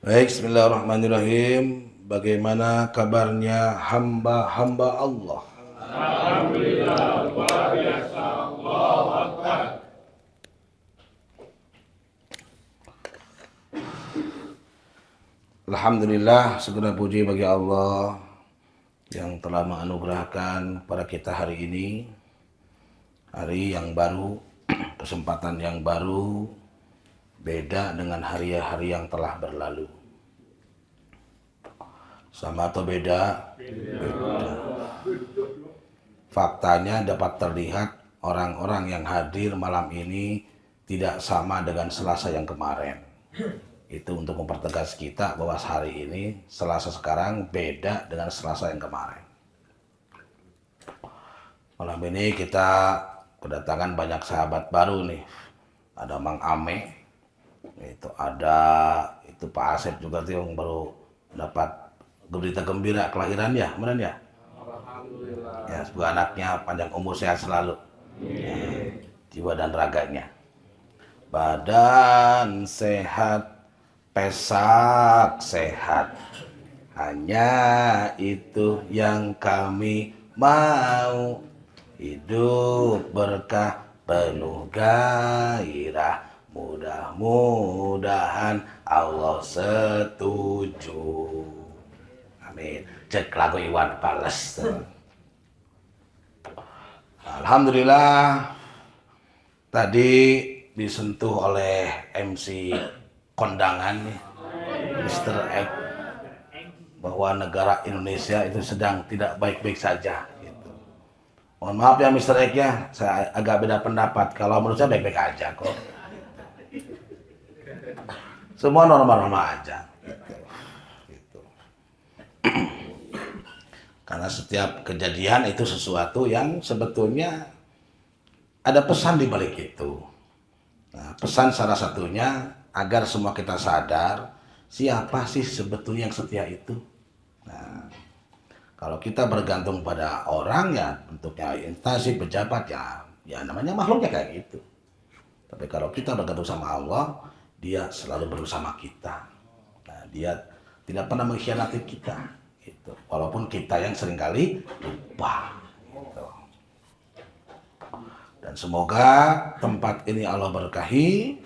Baik, bismillahirrahmanirrahim. Bagaimana kabarnya hamba-hamba Allah? Alhamdulillah, luar biasa. Allahu Akbar. Alhamdulillah, segala puji bagi Allah yang telah menganugerahkan pada kita hari ini, hari yang baru, kesempatan yang baru, beda dengan hari-hari yang telah berlalu. Sama atau beda? Beda. Faktanya dapat terlihat orang-orang yang hadir malam ini tidak sama dengan Selasa yang kemarin. Itu untuk mempertegas kita bahwa hari ini, Selasa sekarang beda dengan Selasa yang kemarin. Malam ini kita kedatangan banyak sahabat baru nih. Ada Mang Ame, itu ada Pak Asep juga tuh yang baru dapat berita gembira kelahiran ya, benar ya? Alhamdulillah. Ya, semoga anaknya panjang umur sehat selalu. Jiwa dan raganya. Badan sehat, pesak sehat. Hanya itu yang kami mau. Hidup berkah penuh gairah. Mudah-mudahan Allah setuju. Amin. Cek lagu Iwan Fals. Alhamdulillah tadi disentuh oleh MC kondangan nih, Mr. X, bahwa negara Indonesia itu sedang tidak baik-baik saja. Gitu. Mohon maaf ya Mr. X ya, saya agak beda pendapat. Kalau menurut saya baik-baik aja kok. Semua normal-normal aja. Gitu. Karena setiap kejadian itu sesuatu yang sebetulnya ada pesan di balik itu. Nah, pesan salah satunya agar semua kita sadar siapa sih sebetulnya yang setia itu. Nah, kalau kita bergantung pada orang ya bentuknya instansi pejabat ya namanya makhluknya kayak gitu. Tapi kalau kita bergantung sama Allah, dia selalu bersama kita. Nah, dia tidak pernah mengkhianati kita. Gitu. Walaupun kita yang seringkali lupa. Gitu. Dan semoga tempat ini Allah berkahi.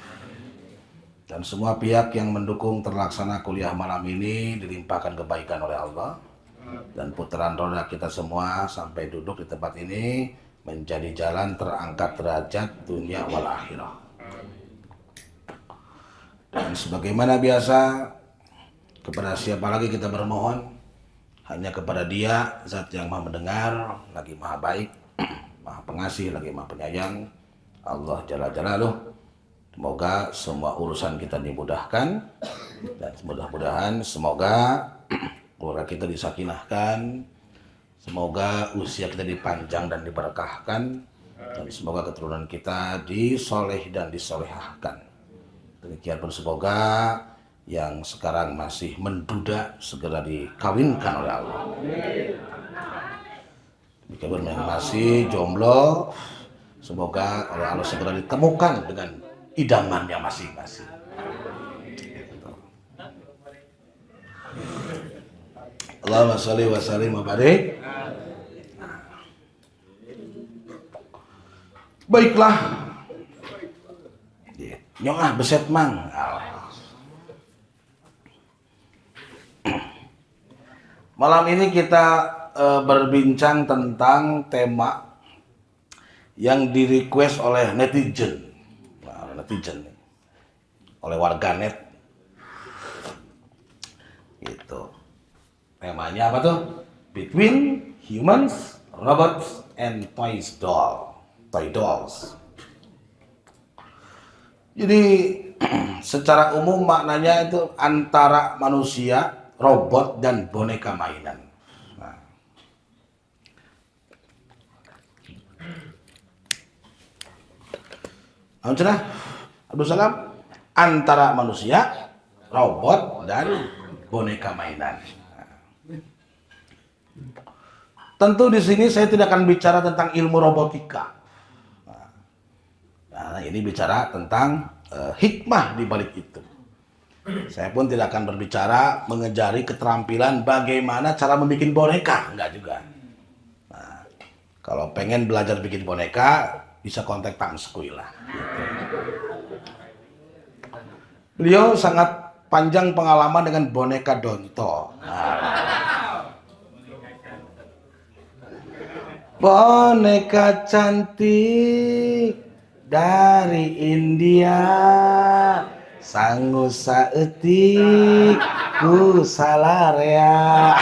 Dan semua pihak yang mendukung terlaksana kuliah malam ini dilimpahkan kebaikan oleh Allah. Dan putaran roda kita semua sampai duduk di tempat ini menjadi jalan terangkat derajat dunia wal akhirah. Dan sebagaimana biasa, kepada siapa lagi kita bermohon? Hanya kepada Dia, Zat yang Maha Mendengar, lagi Maha Baik, Maha Pengasih, lagi Maha Penyayang, Allah Jalla Jalaluh. Semoga semua urusan kita dimudahkan dan mudah-mudahan semoga keluarga kita disakinahkan, semoga usia kita dipanjang dan diberkahkan, dan semoga keturunan kita disoleh dan disolehahkan. Demikian pun semoga yang sekarang masih menduda segera dikawinkan oleh Allah. Demikian pun yang masih jomblo semoga oleh Allah segera ditemukan dengan idamannya masing-masing. Allahumma sholli wa sallim wa barik. Baiklah. Nyong beset mang. Malam ini kita berbincang tentang tema yang di-request oleh netizen. Nah, netizen oleh warganet. Gitu. Temanya apa tuh? Between humans, robots, and toy dolls. Jadi secara umum maknanya itu antara manusia, robot, dan boneka mainan. Nah. Abdul Salam, antara manusia, robot, dan boneka mainan. Tentu di sini saya tidak akan bicara tentang ilmu robotika. Nah, ini bicara tentang hikmah di balik itu. Saya pun tidak akan berbicara mengejari keterampilan bagaimana cara membuat boneka, enggak juga. Nah, kalau pengen belajar bikin boneka, bisa kontak Tang Skuy lah. Gitu. Beliau sangat panjang pengalaman dengan boneka Donto. Boneka cantik dari India, sangu saeutik ku salarea.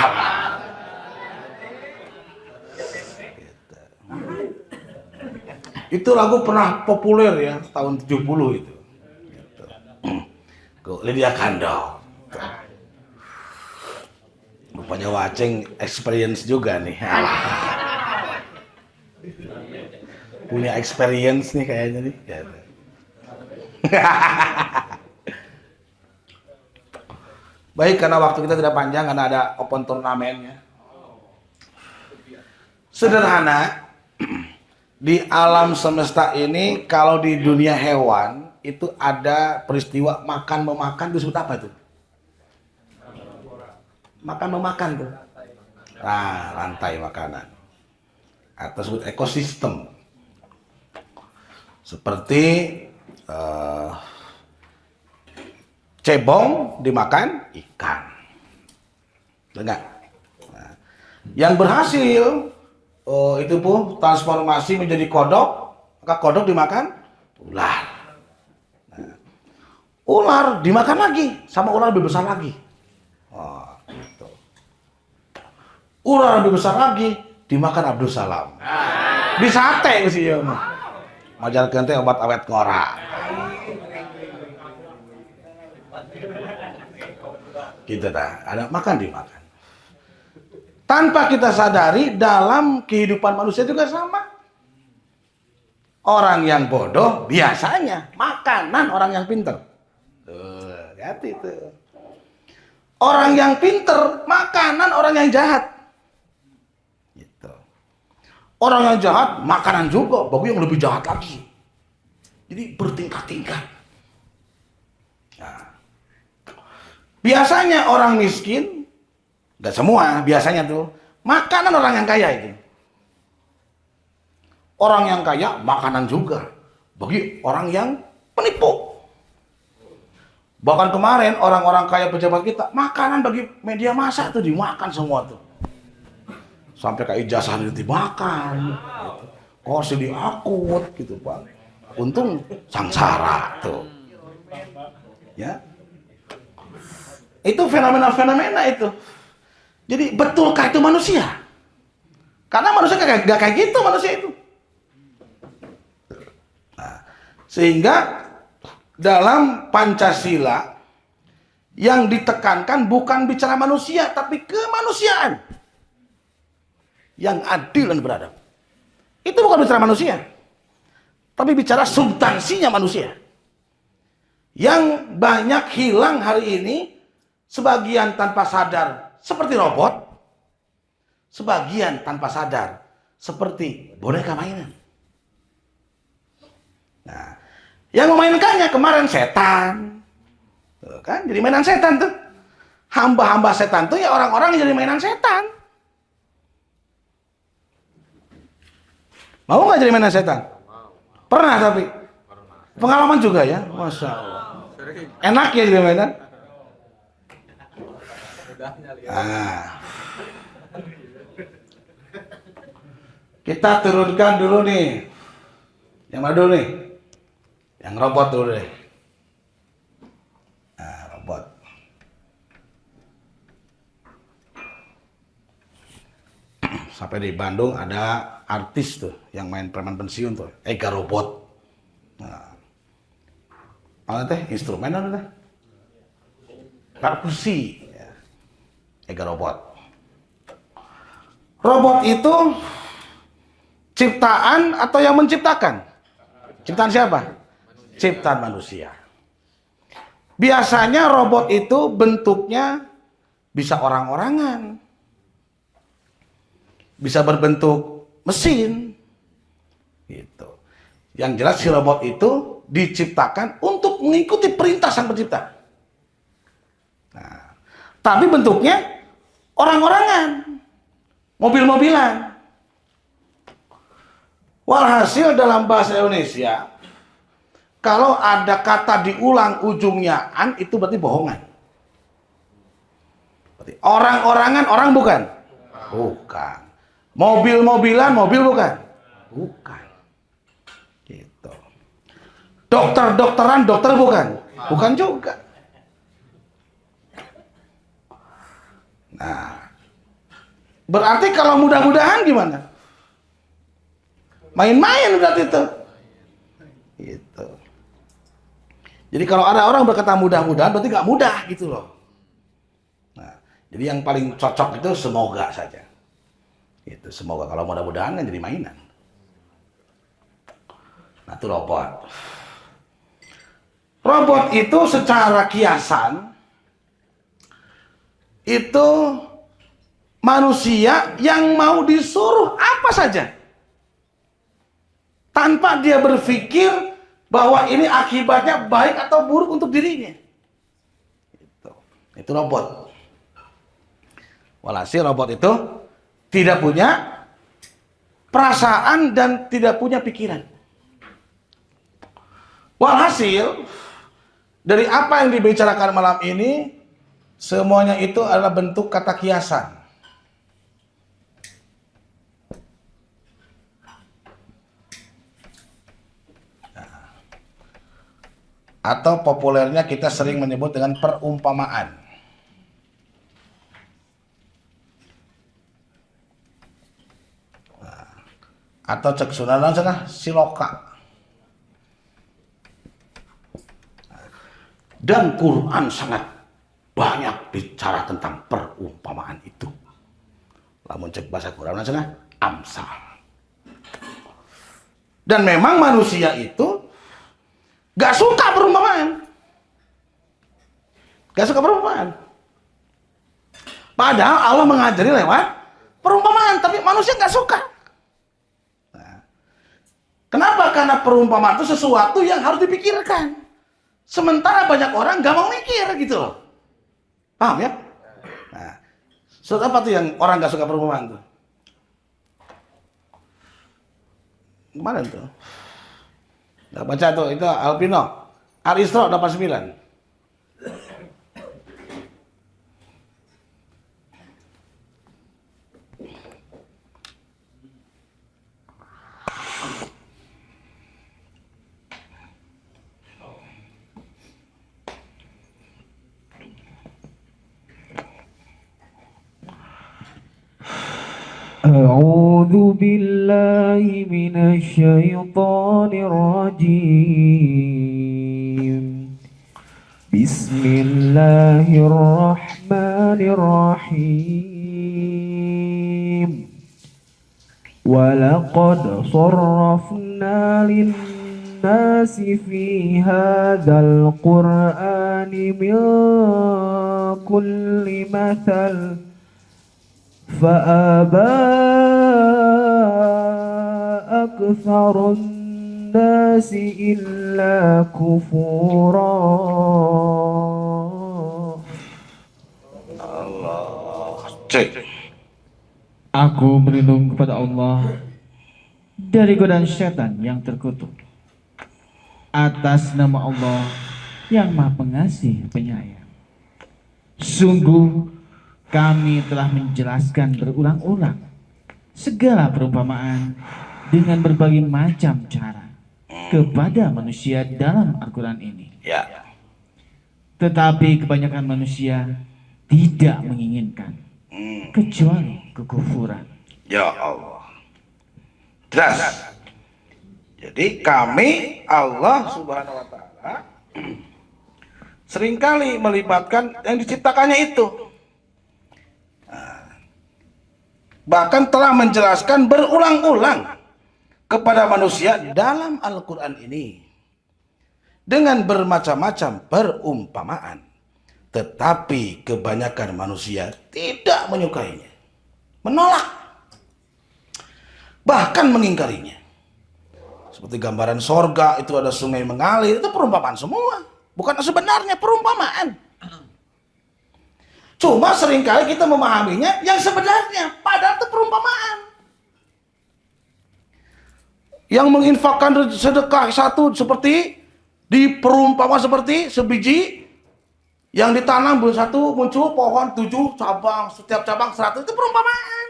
Itu lagu pernah populer ya tahun 70 itu. Lydia Kandou. Rupanya Waceng experience juga nih. Punya experience nih kayaknya nih. Baik, karena waktu kita tidak panjang karena ada open turnamennya. Sederhana, di alam semesta ini kalau di dunia hewan itu ada peristiwa makan memakan, itu disebut apa itu? Makan memakan tuh. Nah, rantai makanan. Atau disebut ekosistem. Seperti cebong dimakan ikan. Dengar. Nah, yang berhasil itu pun transformasi menjadi kodok, maka kodok dimakan ular. Nah, ular dimakan lagi sama ular lebih besar lagi. Oh, gitu. Ular lebih besar lagi dimakan Abdul Salam. Di sate sih ya mah. Majarkeun teh obat awet ngora. Gitu dah, ada makan dimakan. Tanpa kita sadari dalam kehidupan manusia juga sama. Orang yang bodoh biasanya makanan orang yang pinter. Tuh, hati tuh. Orang yang pinter makanan orang yang jahat. Gitu. Orang yang jahat makanan juga, bagi yang lebih jahat lagi. Jadi bertingkat-tingkat. Nah, biasanya orang miskin, nggak semua, biasanya tuh makanan orang yang kaya itu. Orang yang kaya makanan juga bagi orang yang penipu. Bahkan kemarin orang-orang kaya pejabat kita makanan bagi media massa tuh dimakan semua tuh. Sampai kayak ijazah dimakan, gitu. Kursi diakut gitu Pak. Untung sangsara tuh. Ya. Itu fenomena-fenomena itu. Jadi betulkah itu manusia? Karena manusia gak kayak gitu manusia itu. Nah, sehingga dalam Pancasila yang ditekankan bukan bicara manusia tapi kemanusiaan yang adil dan beradab. Itu bukan bicara manusia, tapi bicara substansinya manusia. Yang banyak hilang hari ini, sebagian tanpa sadar seperti robot, sebagian tanpa sadar seperti boneka mainan. Nah, yang memainkannya kemarin setan, tuh kan? Jadi mainan setan tuh. Hamba-hamba setan tuh ya orang-orang yang jadi mainan setan. Mau nggak jadi mainan setan? Pernah tapi? Pengalaman juga ya? Masya Allah. Enak ya jadi mainan? Nah. Kita turunkan dulu nih. Yang mana dulu nih? Yang robot dulu deh. Nah, robot. Sampai di Bandung ada artis tuh yang main preman pensiun tuh, Ega Robot. Nah, apa teh instrumen apa teh? Perkusi. Ya. Ega Robot. Robot itu ciptaan atau yang menciptakan? Ciptaan siapa? Ciptaan manusia. Biasanya robot itu bentuknya bisa orang-orangan, bisa berbentuk mesin, gitu. Yang jelas si robot itu diciptakan untuk mengikuti perintah sang pencipta. Tapi bentuknya orang-orangan, mobil-mobilan. Walhasil dalam bahasa Indonesia, kalau ada kata diulang ujungnya an, itu berarti bohongan. Berarti orang-orangan, orang bukan? Bukan. Mobil-mobilan, mobil bukan? Bukan. Gitu. Dokter-dokteran, dokter bukan? Bukan juga. Nah, berarti kalau mudah-mudahan gimana? Main-main berarti itu. Gitu. Jadi kalau ada orang berkata mudah-mudahan berarti nggak mudah gitu loh. Nah, jadi yang paling cocok itu semoga saja. Itu semoga, kalau mudah-mudahan kan jadi mainan. Nah, itu robot. Robot itu secara kiasan itu manusia yang mau disuruh apa saja tanpa dia berpikir bahwa ini akibatnya baik atau buruk untuk dirinya. Itu robot. Walhasil robot itu tidak punya perasaan dan tidak punya pikiran. Walhasil dari apa yang dibicarakan malam ini, semuanya itu adalah bentuk kata kiasan. Atau populernya kita sering menyebut dengan perumpamaan. Atau cek sunanan sana siloka. Dan Quran sangat banyak bicara tentang perumpamaan itu. Lamun cek bahasa Quran sana amsal. Dan memang manusia itu gak suka perumpamaan. Gak suka perumpamaan. Padahal Allah mengajari lewat perumpamaan, tapi manusia gak suka. Nah, kenapa? Karena perumpamaan itu sesuatu yang harus dipikirkan. Sementara banyak orang gak mau mikir gitu loh. Paham ya? Nah, surat apa tuh yang orang gak suka perumpamaan tuh? Kemarin tuh. Nggak baca tuh, itu Alpino. Al-Isra 89. أعوذ بالله من الشيطان الرجيم بسم الله الرحمن الرحيم ولقد صرفنا للناس في هذا القرآن من كل مثل فأبى أكثر الناس إلا كفورا. Cek. Aku berlindung kepada Allah dari godaan setan yang terkutuk atas nama Allah yang Maha Pengasih Penyayang. Sungguh kami telah menjelaskan berulang-ulang segala perumpamaan dengan berbagai macam cara kepada manusia dalam Al-Quran ini. Ya. Tetapi kebanyakan manusia tidak menginginkan kecuali kekufuran. Ya Allah. Jelas. Jadi kami Allah Subhanahu wa taala seringkali melibatkan yang diciptakannya itu. Bahkan telah menjelaskan berulang-ulang kepada manusia dalam Al-Quran ini dengan bermacam-macam perumpamaan, tetapi kebanyakan manusia tidak menyukainya, menolak, bahkan mengingkarinya. Seperti gambaran sorga itu ada sungai mengalir, itu perumpamaan semua, bukan sebenarnya perumpamaan. Cuma seringkali kita memahaminya yang sebenarnya, padahal itu perumpamaan. Yang menginfakkan sedekah satu seperti diperumpama seperti sebiji yang ditanam satu muncul pohon 7 cabang, setiap cabang 100, itu perumpamaan.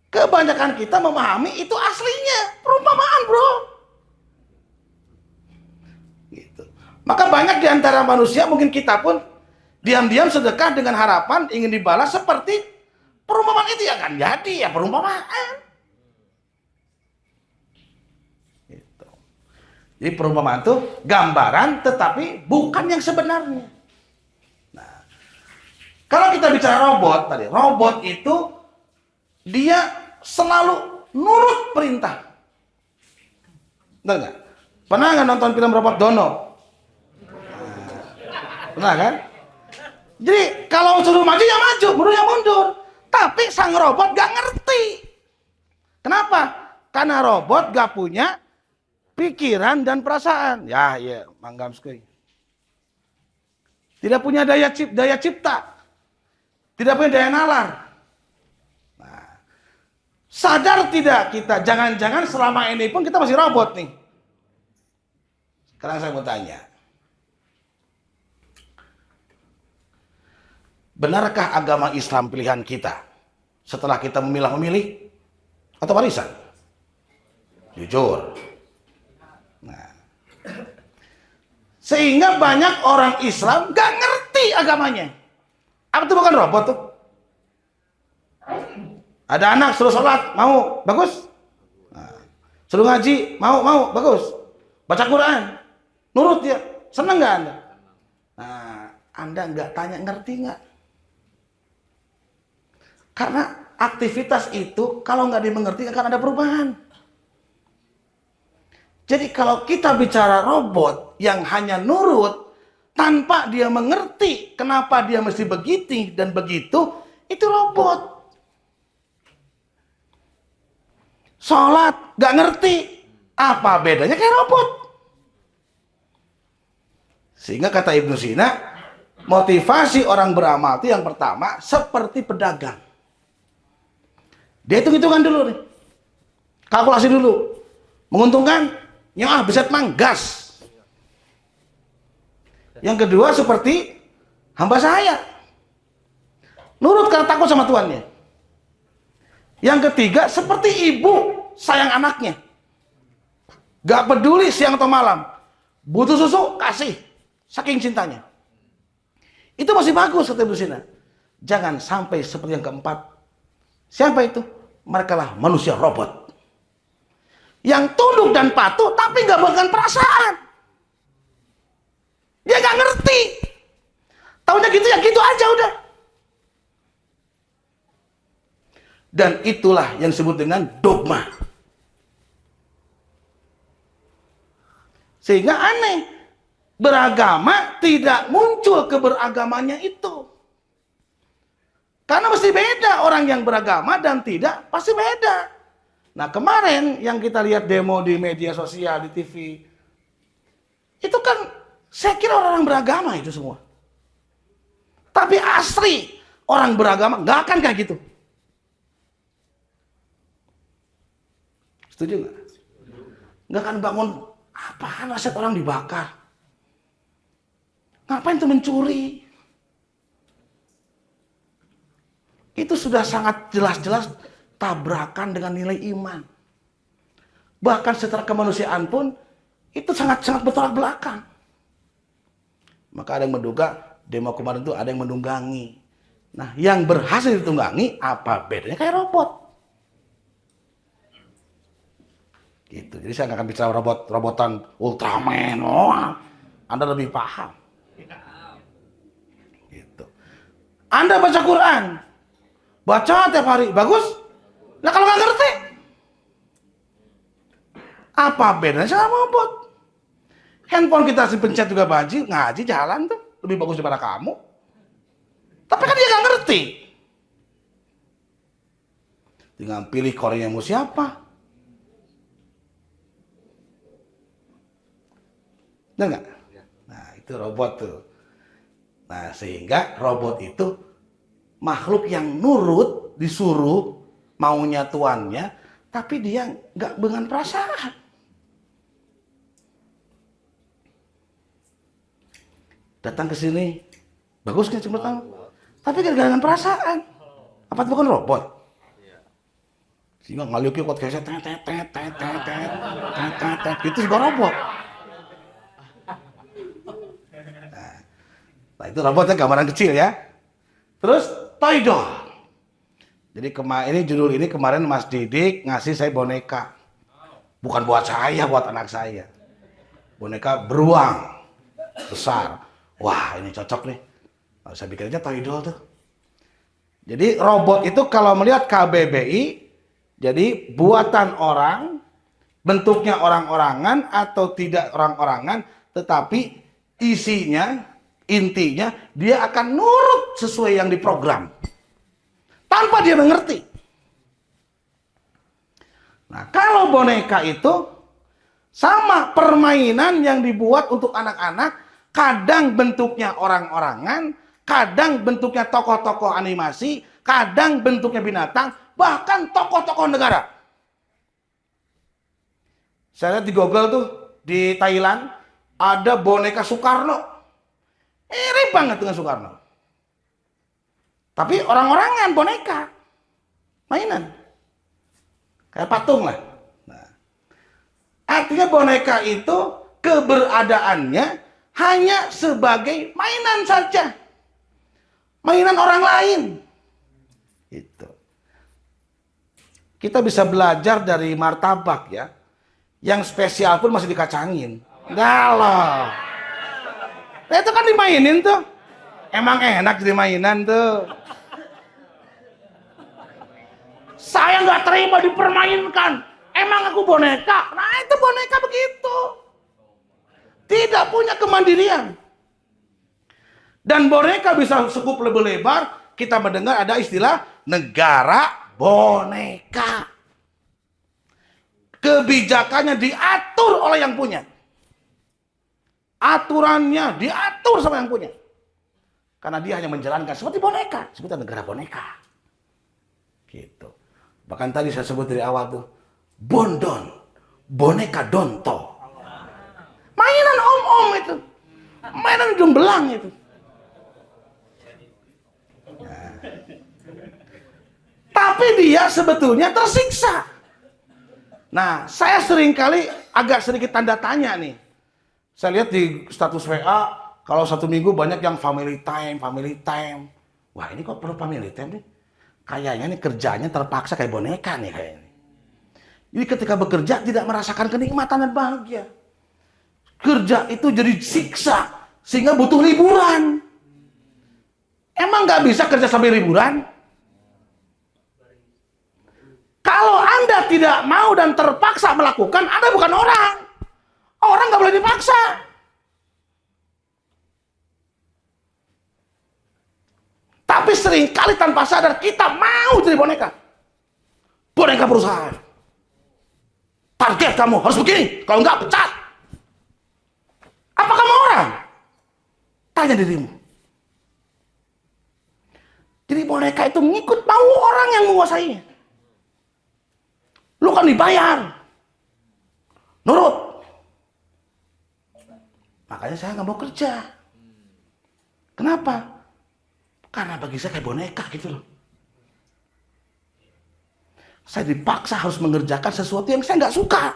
Kebanyakan kita memahami itu aslinya perumpamaan, bro. Gitu. Maka banyak di antara manusia, mungkin kita pun diam-diam sedekah dengan harapan ingin dibalas seperti perumpamaan itu, ya kan jadi ya perumpamaan. Jadi perumpamaan itu gambaran tetapi bukan yang sebenarnya. Nah, kalau kita bicara robot tadi, robot itu dia selalu nurut perintah. Benar nggak? Pernah nggak nonton film Robot Dono? Pernah kan? Jadi kalau suruh maju ya maju, mundur ya mundur. Tapi sang robot gak ngerti. Kenapa? Karena robot gak punya pikiran dan perasaan. Ya, manggam sekali. Tidak punya daya cipta. Tidak punya daya nalar. Nah, sadar tidak kita, jangan-jangan selama ini pun kita masih robot nih. Sekarang saya mau tanya. Benarkah agama Islam pilihan kita setelah kita memilah-memilih atau warisan? Jujur. Nah, sehingga banyak orang Islam gak ngerti agamanya. Apa itu bukan robot tuh? Ada anak suruh sholat, mau, bagus. Nah, suruh ngaji, mau, bagus. Baca Quran, nurut dia, seneng gak Anda? Nah, Anda gak tanya ngerti gak? Karena aktivitas itu kalau nggak dimengerti akan ada perubahan. Jadi kalau kita bicara robot yang hanya nurut tanpa dia mengerti kenapa dia mesti begitu dan begitu, itu robot. Sholat nggak ngerti, apa bedanya kayak robot? Sehingga kata Ibnu Sina, motivasi orang beramal itu yang pertama seperti pedagang. Dia hitung-hitungan dulu nih. Kalkulasi dulu. Menguntungkan? Ya, beset mang, gas. Yang kedua seperti hamba saya. Nurut karena takut sama tuannya. Yang ketiga seperti ibu sayang anaknya. Gak peduli siang atau malam. Butuh susu, kasih. Saking cintanya. Itu masih bagus kata Ibnu Sina. Jangan sampai seperti yang keempat. Siapa itu? Mereka lah manusia robot. Yang tunduk dan patuh tapi gak bukan perasaan. Dia gak ngerti. Taunya gitu ya gitu aja udah. Dan itulah yang disebut dengan dogma. Sehingga aneh. Beragama tidak muncul keberagamannya itu. Karena mesti beda orang yang beragama dan tidak pasti beda. Nah kemarin yang kita lihat demo di media sosial, di TV. Itu kan saya kira orang beragama itu semua. Tapi asli orang beragama gak akan kayak gitu. Setuju gak? Gak akan bangun, apaan aset orang dibakar. Ngapain tuh mencuri? Itu sudah sangat jelas-jelas tabrakan dengan nilai iman. Bahkan secara kemanusiaan pun itu sangat-sangat bertolak belakang. Maka ada yang menduga demo kemarin itu ada yang menunggangi. Nah, yang berhasil ditunggangi apa bedanya kayak robot? Gitu. Jadi saya nggak akan bicara robotan Ultraman. Oh, Anda lebih paham. Gitu. Anda baca Quran. Baca tiap hari, bagus. Nah kalau nggak ngerti, apa bedanya sama robot? Handphone kita pencet juga ngaji jalan tuh lebih bagus daripada kamu. Tapi kan dia nggak ngerti. Tinggal pilih korenya mau siapa. Benar nggak? Nah itu robot tuh. Nah, sehingga robot itu makhluk yang nurut, disuruh maunya tuannya, tapi dia nggak dengan perasaan. Datang ke sini, bagus kan cuma tahu, tapi nggak dengan perasaan. Apa itu bukan robot? Sehingga ngaliuk kuat kayak itu juga robot. Nah itu robotnya gambaran kecil ya. Terus toy doll. Jadi ini judul ini kemarin Mas Didik ngasih saya boneka. Bukan buat saya, buat anak saya. Boneka beruang besar. Wah ini cocok nih. Nah, saya bikin aja toy doll tuh. Jadi robot itu kalau melihat KBBI, jadi buatan orang, bentuknya orang-orangan atau tidak orang-orangan, tetapi isinya, intinya dia akan nurut sesuai yang diprogram. Tanpa dia mengerti. Nah, kalau boneka itu sama permainan yang dibuat untuk anak-anak, kadang bentuknya orang-orangan, kadang bentuknya tokoh-tokoh animasi, kadang bentuknya binatang, bahkan tokoh-tokoh negara. Saya lihat di Google tuh, di Thailand, ada boneka Soekarno. Mirip banget dengan Soekarno. Tapi orang-orangan boneka. Mainan. Kayak patung lah. Nah, artinya boneka itu keberadaannya hanya sebagai mainan saja. Mainan orang lain. Itu. Kita bisa belajar dari martabak ya. Yang spesial pun masih dikacangin. Galau. Nah, itu kan dimainin tuh. Emang enak jadi mainan tuh. Saya nggak terima dipermainkan. Emang aku boneka. Nah itu boneka begitu. Tidak punya kemandirian. Dan boneka bisa sekup lebih lebar. Kita mendengar ada istilah negara boneka. Kebijakannya diatur oleh yang punya. Aturannya diatur sama yang punya. Karena dia hanya menjalankan seperti boneka. Seperti negara boneka. Gitu. Bahkan tadi saya sebut dari awal tuh. Bondon. Boneka Donto. Mainan om-om itu. Mainan hidung belang itu. Nah. Tapi dia sebetulnya tersiksa. Nah, saya seringkali agak sedikit tanda tanya nih. Saya lihat di status WA, kalau satu minggu banyak yang family time, family time. Wah ini kok perlu family time nih? Kayaknya nih kerjanya terpaksa kayak boneka nih kayaknya. Jadi ketika bekerja tidak merasakan kenikmatan dan bahagia. Kerja itu jadi siksa, sehingga butuh liburan. Emang nggak bisa kerja sambil liburan? Kalau Anda tidak mau dan terpaksa melakukan, Anda bukan orang. Orang nggak boleh dipaksa. Tapi seringkali tanpa sadar kita mau jadi boneka. Boneka perusahaan. Target kamu harus begini, kalau nggak pecat. Apa kamu orang? Tanya dirimu. Jadi boneka itu mengikut mau orang yang menguasainya. Lu kan dibayar. Nurut. Makanya saya nggak mau kerja. Kenapa? Karena bagi saya kayak boneka gitu loh. Saya dipaksa harus mengerjakan sesuatu yang saya nggak suka.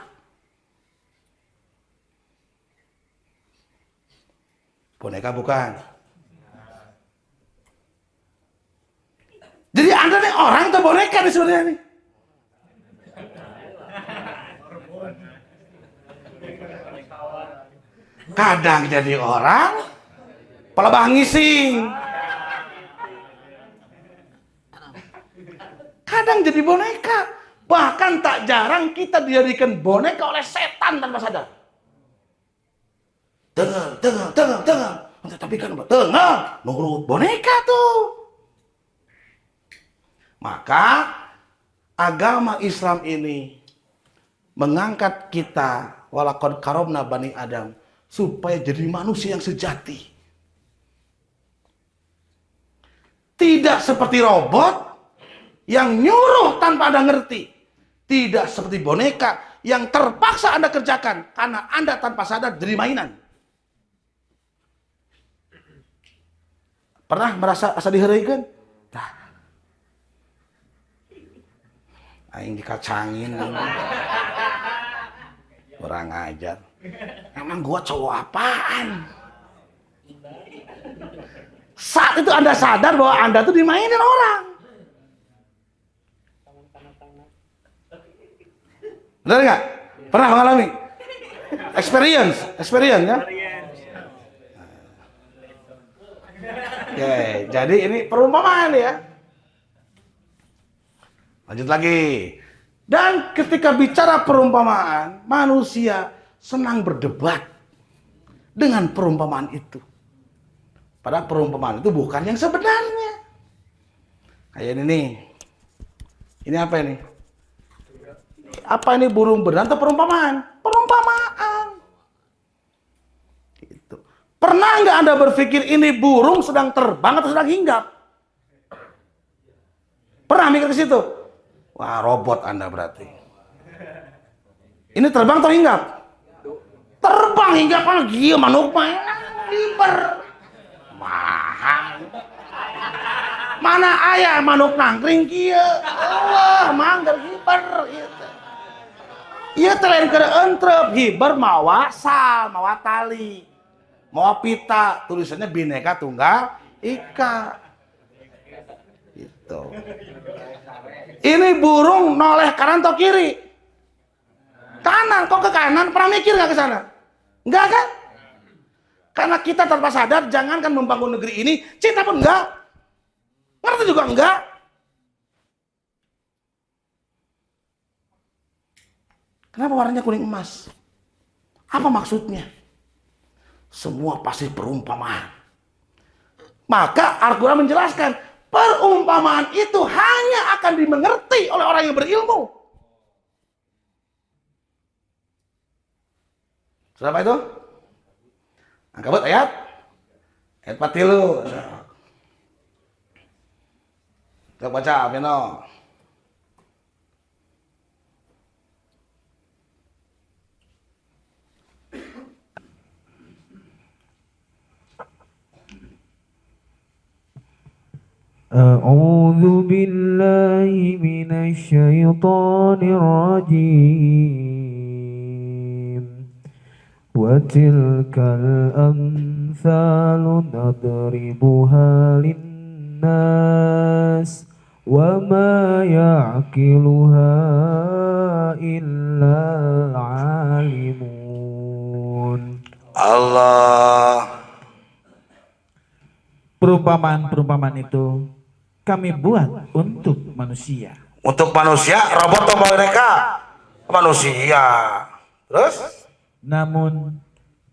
Boneka bukan. Jadi Anda nih orang atau boneka nih sebenarnya nih? Kadang jadi orang, pelebah ngising. Kadang jadi boneka. Bahkan tak jarang kita dijadikan boneka oleh setan tanpa sadar. Dengar. Tapi kan dengar, nurut boneka tuh. Maka agama Islam ini mengangkat kita walaqad karomna bani Adam supaya jadi manusia yang sejati. Tidak seperti robot yang nyuruh tanpa Anda ngerti. Tidak seperti boneka yang terpaksa Anda kerjakan karena Anda tanpa sadar jadi mainan. Pernah merasa asa dihereuikeun? Tah. Aing dikacangin. Kurang ajar. Emang gua cowok apaan? Saat itu Anda sadar bahwa Anda tuh dimainin orang. Benar nggak? Pernah mengalami? Experience ya? Oke, jadi ini perumpamaan ya. Lanjut lagi. Dan ketika bicara perumpamaan, manusia senang berdebat dengan perumpamaan itu. Padahal perumpamaan itu bukan yang sebenarnya. Kayak ini nih. Ini apa ini? Apa ini burung berenang atau perumpamaan? Perumpamaan. Gitu. Pernah nggak Anda berpikir ini burung sedang terbang atau sedang hinggap? Pernah mikir ke situ? Wah, robot Anda berarti. Ini terbang atau hinggap? Terbang, hinggap kan gila manuk main liber. Mahal. Mana ayah manuk nangkring kieu? Allah, mangger hiber gitu. Ieu teh lain keur entrep, hiber mawa sal, mawa tali. Mawa pita, tulisannya Bhinneka Tunggal Ika. Gitu. Ini burung noleh kanan atau kiri? Kanan, kok ke kanan? Pernah mikir nggak ke sana? Enggak kan? Karena kita tanpa sadar, jangankan membangun negeri ini, cinta pun enggak. Ngerti juga enggak. Kenapa warnanya kuning emas? Apa maksudnya? Semua pasti perumpamaan. Maka Al-Quran menjelaskan, perumpamaan itu hanya akan dimengerti oleh orang yang berilmu. Sudah apa itu? Angkabut ayat 43. Kita baca Beno. أعوذ بالله من الشيطان الرجيم وتلك الأمثال نضربها للناس وما يعقلها إلا العالمون. Allah. Perumpamaan-perumpamaan itu kami buat untuk manusia. Untuk manusia, robot atau mereka? Manusia. Terus? Namun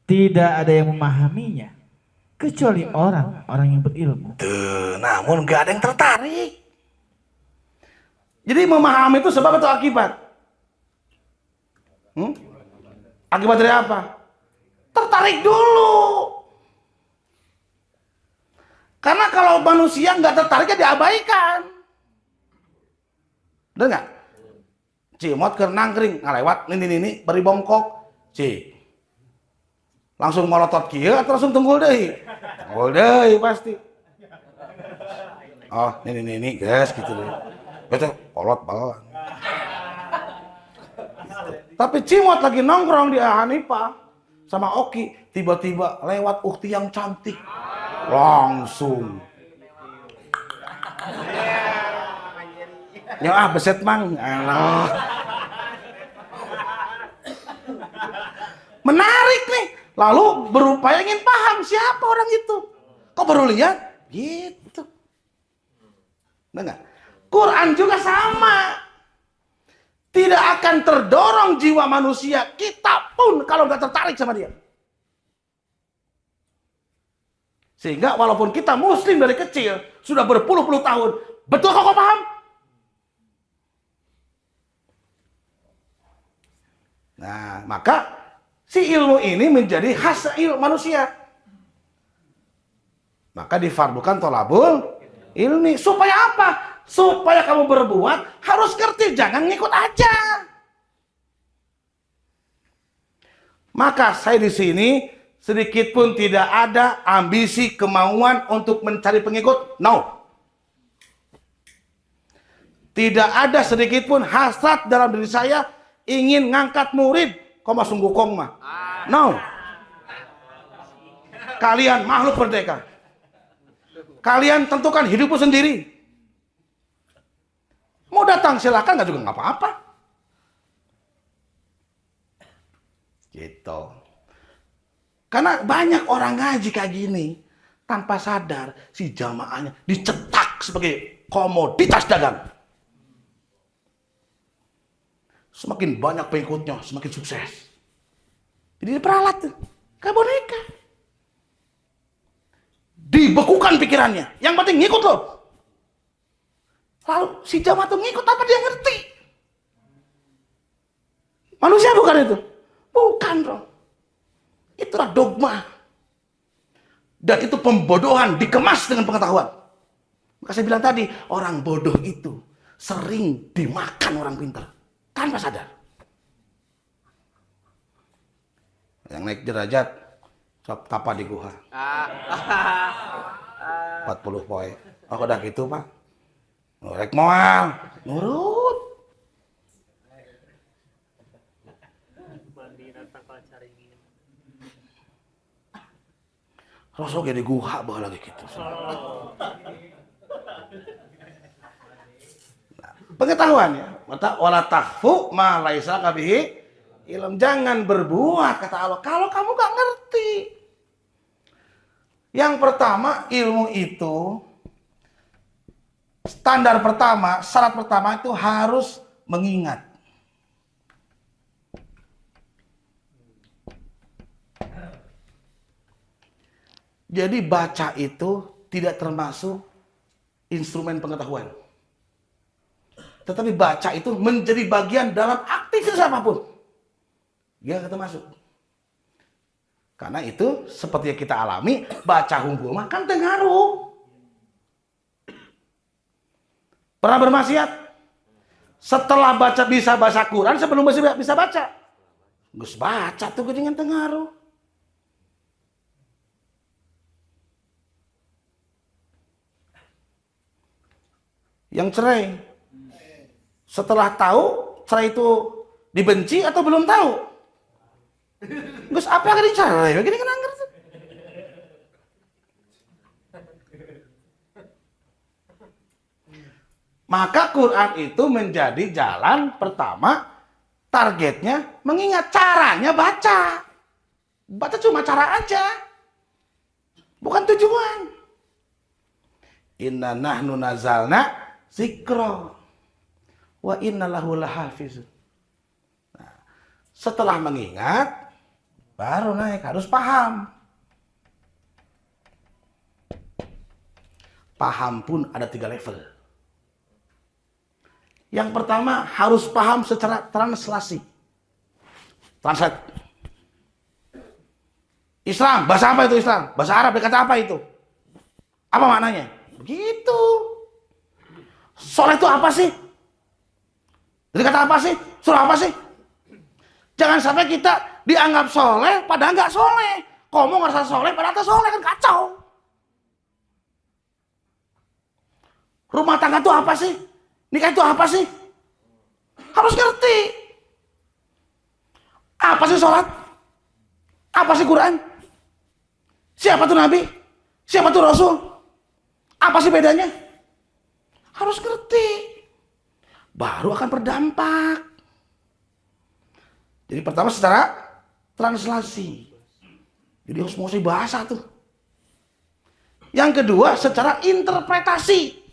tidak ada yang memahaminya kecuali orang-orang yang berilmu. Tuh, namun gak ada yang tertarik. Jadi memahami itu sebab atau akibat? Akibat dari apa? Tertarik dulu. Karena kalau manusia nggak tertarik ya diabaikan. Bener nggak? Cimot ke nangkring ngalewat ini beri bongkok. Langsung molotot kieu atau langsung tunggul deui? Tunggul deui pasti. Oh, ini guys gitu deh. Betul, kolot balawan. Tapi Cimot lagi nongkrong di Hanifah sama Oki, tiba-tiba lewat ukti yang cantik. Langsung. Ya beset mang. Allah. Menarik nih. Lalu berupaya ingin paham siapa orang itu. Kok baru lihat? Gitu. Enggak? Quran juga sama. Tidak akan terdorong jiwa manusia, kita pun kalau nggak tertarik sama dia. Sehingga walaupun kita muslim dari kecil, sudah berpuluh-puluh tahun, betul kok paham? Nah, maka si ilmu ini menjadi khas ilmu manusia. Maka difardukan tolabul Ilmi. Supaya apa? Supaya kamu berbuat harus ngerti, jangan ngikut aja. Maka saya di sini sedikit pun tidak ada ambisi kemauan untuk mencari pengikut. No. Tidak ada sedikit pun hasrat dalam diri saya ingin ngangkat murid. Koma sungguh kong mah. No. Kalian makhluk merdeka. Kalian tentukan hidupmu sendiri. Mau datang silakan, nggak juga nggak apa-apa. Gitu. Karena banyak orang ngaji kayak gini tanpa sadar si jamaahnya dicetak sebagai komoditas dagang. Semakin banyak pengikutnya, semakin sukses. Jadi diperalat kayak boneka. Dibekukan pikirannya. Yang penting ngikut loh. Lalu si jamaah tuh ngikut apa dia ngerti? Manusia bukan itu? Bukan bro. Itulah dogma. Dan itu pembodohan dikemas dengan pengetahuan. Maka saya bilang tadi, orang bodoh itu sering dimakan orang pintar tanpa sadar. Yang naik derajat tapa di guha 40 poin. Oh udah gitu pak, rek moal nurut. Rasul di guha bawa lagi gitu. Nah, pengetahuan ya, mata wala tahfu ma laisa kabihi ilm. Jangan berbuat kata Allah kalau kamu gak ngerti. Yang pertama, ilmu itu standar pertama, syarat pertama itu harus mengingat. Jadi baca itu tidak termasuk instrumen pengetahuan. Tetapi baca itu menjadi bagian dalam aktivitas apapun. Dia kata masuk. Karena itu seperti yang kita alami, baca hukum makan tengaruh. Pernah bermaksiat? Setelah bisa baca Quran, sebelum bisa baca. Gus baca tuh dengan tengaruh. Yang cerai. Setelah tahu cerai itu dibenci atau belum tahu? Gus apa yang dicerai? Begini kan anggar tuh. Maka Quran itu menjadi jalan pertama, targetnya mengingat, caranya baca. Baca cuma cara aja. Bukan tujuan. Inna nahnu nazalna zikra wa inna lahu lahafizun. Nah, setelah mengingat baru naik, harus paham. Paham pun ada 3 level. Yang pertama harus paham secara translasi. Translate. Islam, bahasa apa itu Islam? Bahasa Arab dikata apa itu? Apa maknanya? Begitu. Soleh itu apa sih? Jadi kata apa sih? Surah apa sih? Jangan sampai kita dianggap soleh padahal nggak soleh. Kamu ngerasa soleh padahal tak soleh, kan kacau. Rumah tangga itu apa sih? Nikah itu apa sih? Harus ngerti. Apa sih sholat? Apa sih Quran? Siapa tuh Nabi? Siapa tuh Rasul? Apa sih bedanya? Harus ngerti. Baru akan berdampak. Jadi pertama secara translasi. Jadi harus menguasai bahasa tuh. Yang kedua secara interpretasi.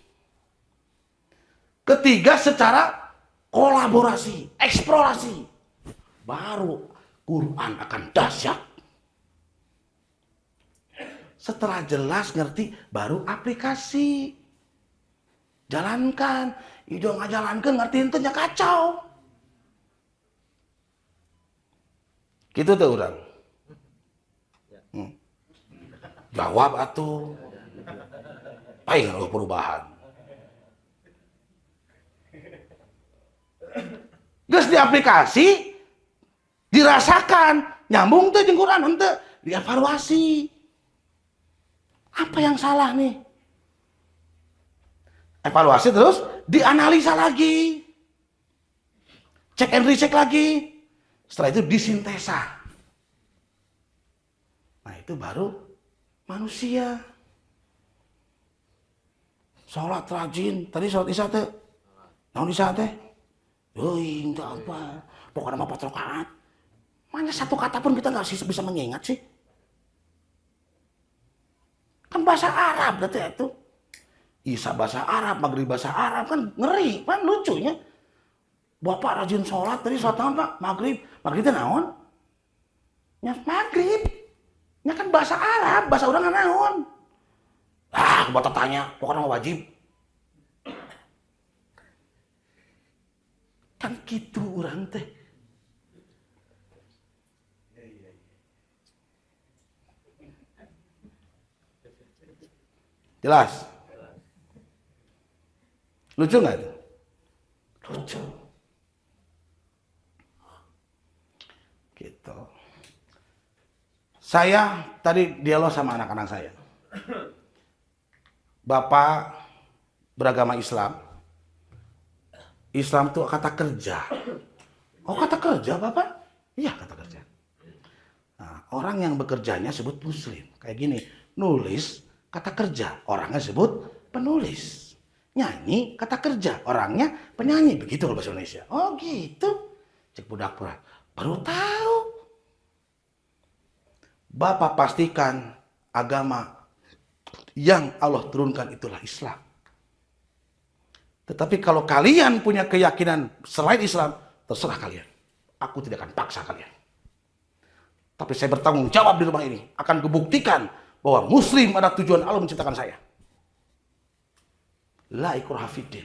Ketiga secara kolaborasi, eksplorasi. Baru Quran akan dahsyat. Setelah jelas ngerti, baru aplikasi. Jalankan. Ido nggak jalankan, ngerti intinya kacau. Gitu tuh orang. Jawab atuh. Aing perubahan. Geus di aplikasi dirasakan nyambung tuh jeung Quran henteu dievaluasi. Apa yang salah nih? Evaluasi terus dianalisa lagi. Cek and recheck lagi. Setelah itu disintesa. Nah, itu baru manusia. Sholat rajin. Tadi sholat isya teh. Naon isya teh? Euy, teu apa. Pokoknya mah 4 rakaat. Mana satu kata pun kita nggak bisa mengingat sih. Kan bahasa Arab berarti itu. Isya bahasa Arab, maghrib bahasa Arab, kan ngeri, kan lucunya. Bapak rajin sholat, tadi sholat naon Pak? Maghrib. Maghrib itu naon? Ya maghrib. Ya kan bahasa Arab, bahasa orang kan naon. Ah, bapak tanya, pokoknya mau wajib. Kan gitu orang teh. Jelas? Lucu nggak itu? Lucu. Gitu. Saya tadi dialog sama anak-anak saya. Bapak beragama Islam. Islam itu kata kerja. Oh, kata kerja Bapak? Iya, kata kerja. Nah, orang yang bekerjanya sebut muslim. Kayak gini, nulis kata kerja, orangnya sebut penulis. Nyanyi kata kerja, orangnya penyanyi. Begitu kalau bahasa Indonesia. Oh gitu. Cek budak pura. Baru tahu. Bapak pastikan agama yang Allah turunkan itulah Islam. Tetapi kalau kalian punya keyakinan selain Islam, terserah kalian. Aku tidak akan paksa kalian. Tapi saya bertanggung jawab di rumah ini. Akan kubuktikan bahwa muslim ada tujuan Allah menciptakan saya. La ikraha fiddin.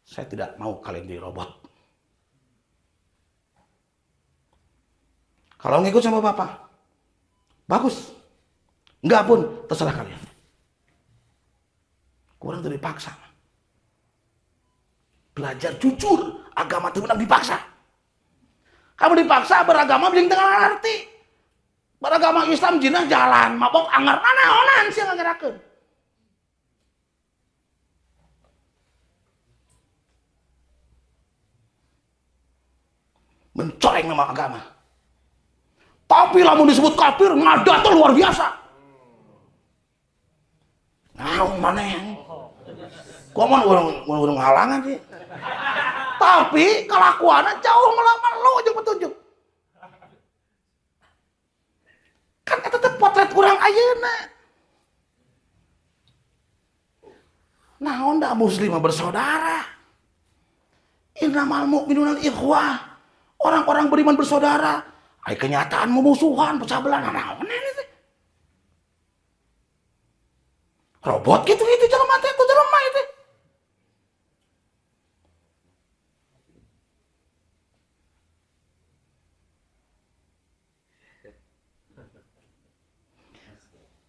Saya tidak mau kalian jadi robot. Kalau ngikut sama Bapak, bagus. Enggak pun, terserah kalian. Kurang dari dipaksa. Belajar jujur, agama itu menang dipaksa. Kamu dipaksa beragama belum tengah arti. Beragama Islam jinah jalan, mabok anggar naonan sih ngagerakeun. Mencoreng nama agama. Tapi lamun disebut kafir, ngada tuh luar biasa. Naon maneh? Gua mah urang halangan sih. Tapi kelakuannya jauh melu jeung petunjuk. Kan eta teh potret urang ayeuna. Naon da muslim bersaudara? Innamal mu'minuna ikhwah. Orang-orang beriman bersaudara. Ai kenyataan memusuhan, pecah belah. Naon ini? Robot gitu-gitu jelema teh, ku jelema itu.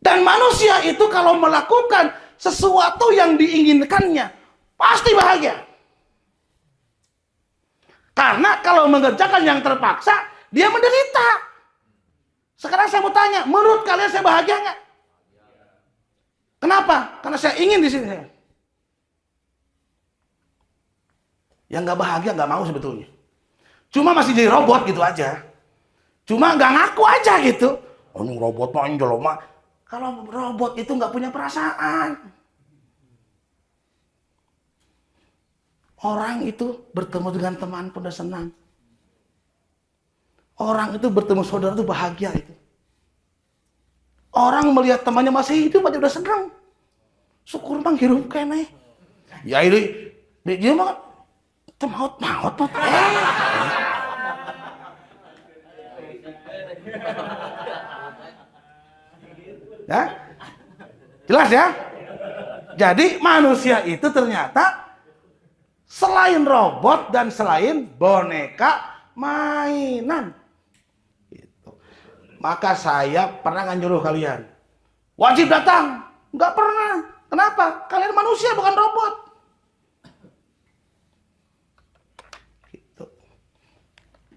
Dan manusia itu kalau melakukan sesuatu yang diinginkannya, pasti bahagia. Karena kalau mengerjakan yang terpaksa, dia menderita. Sekarang saya mau tanya, menurut kalian saya bahagia nggak? Kenapa? Karena saya ingin di sini. Yang nggak bahagia nggak mau sebetulnya. Cuma masih jadi robot gitu aja. Cuma nggak ngaku aja gitu. Oh, ini robot mah jelema. Kalau robot itu nggak punya perasaan. Orang itu bertemu dengan teman pun udah senang. Orang itu bertemu saudara itu bahagia itu. Orang melihat temannya masih hidup aja udah senang. Syukur bang hidup kene. Ya ini dia mah maut. Ya? Jelas ya? Jadi manusia itu ternyata selain robot dan selain boneka mainan. Gitu. Maka saya pernah nyuruh kalian wajib datang. Enggak pernah. Kenapa?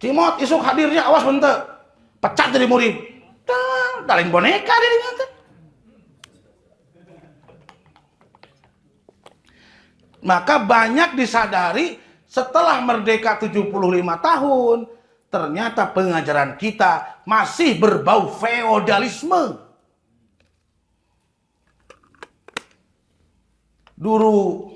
Cimot isuk hadirnya awas bentek. Pecat jadi murid. Dalin boneka dia teh. Maka banyak disadari setelah merdeka 75 tahun, ternyata pengajaran kita masih berbau feodalisme. Dulu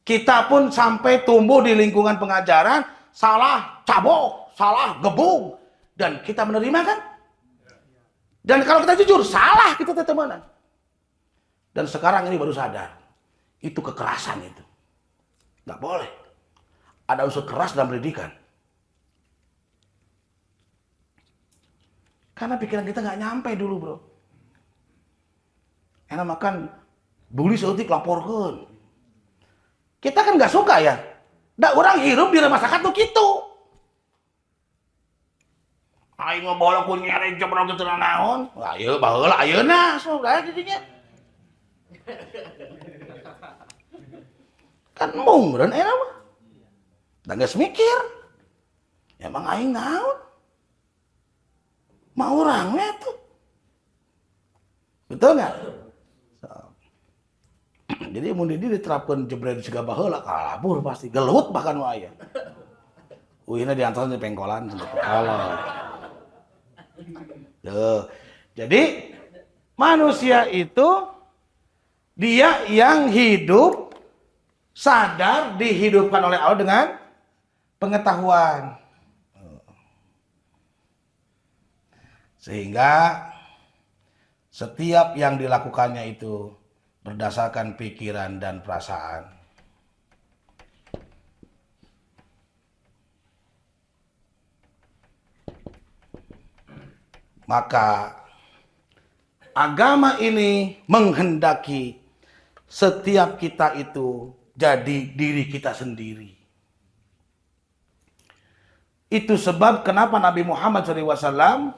kita pun sampai tumbuh di lingkungan pengajaran salah cabok, salah gebung, dan kita menerima kan? Dan kalau kita jujur, salah kita teman. Dan sekarang ini baru sadar. Itu kekerasan itu. Nggak boleh. Ada unsur keras dalam pendidikan. Karena pikiran kita nggak nyampe dulu, bro. Enak makan, bully seutik laporkan. Kita kan nggak suka ya. Da orang hirup di rumah sakit tuh gitu. Aing ngobolok ku nyari jam orang gitu naon. Ayo baheula ayeuna sudah jadinya. Kan mungren enak mah. Da geus mikir. Emang aing naon? Mau orangnya tuh. Betul nggak? So. Jadi mun diterapkan jebret siga baheula kalabur pasti gelut bahkan waya. Uina diantar di pengkolan kalau. Tuh. Jadi manusia itu dia yang hidup sadar dihidupkan oleh Allah dengan pengetahuan. Sehingga setiap yang dilakukannya itu berdasarkan pikiran dan perasaan. Maka agama ini menghendaki setiap kita itu jadi diri kita sendiri. Itu sebab kenapa Nabi Muhammad SAW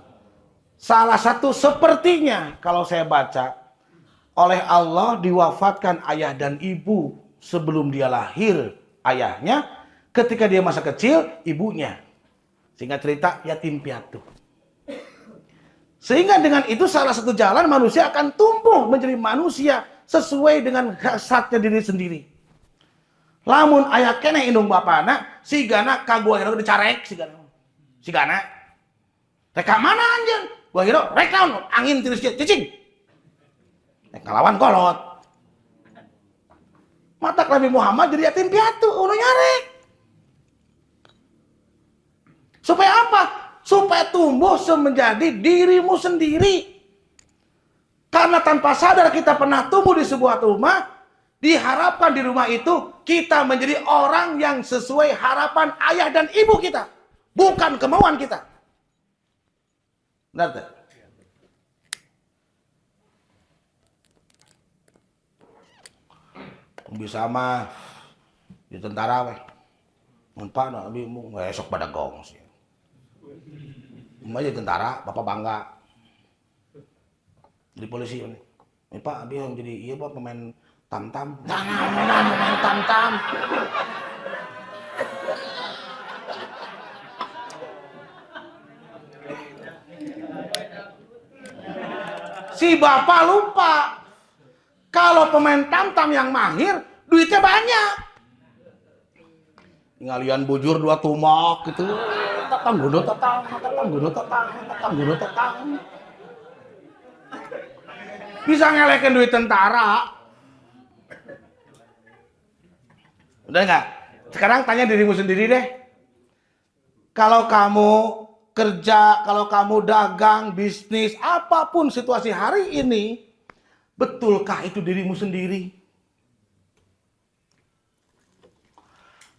salah satu sepertinya kalau saya baca oleh Allah diwafatkan ayah dan ibu sebelum dia lahir ayahnya, ketika dia masa kecil ibunya. Sehingga cerita yatim piatu. Sehingga dengan itu salah satu jalan manusia akan tumbuh menjadi manusia sesuai dengan hasratnya diri sendiri. Lamun aya keneh indung bapana, sigana ka gua hero dicarek sigana. Teh ka mana anjeun? Gua hero rek naon angin tiris cicing. Teh ngalawan kolot. Mata Nabi Muhammad jadi yatim piatu, unu nyarek. Supaya apa? Supaya tumbuh menjadi dirimu sendiri. Karena tanpa sadar kita pernah tumbuh di sebuah rumah, diharapkan di rumah itu kita menjadi orang yang sesuai harapan ayah dan ibu kita, bukan kemauan kita. Benar tak? Bisa mah di tentara weh. Mun pak nabi mu esok pada gong sih. Jadi tentara, bapak bangga. Jadi polisi ini. Pak, abi yang jadi iya pak pemain tam-tam. Pemain tam-tam. Si bapak lupa kalau pemain tam-tam yang mahir duitnya banyak. Ngalian bujur 2 tumak gitu. Tatang gono tatang. Bisa ngelekin duit tentara. Udah nggak? Sekarang tanya dirimu sendiri deh. Kalau kamu kerja, kalau kamu dagang, bisnis, apapun situasi hari ini, betulkah itu dirimu sendiri?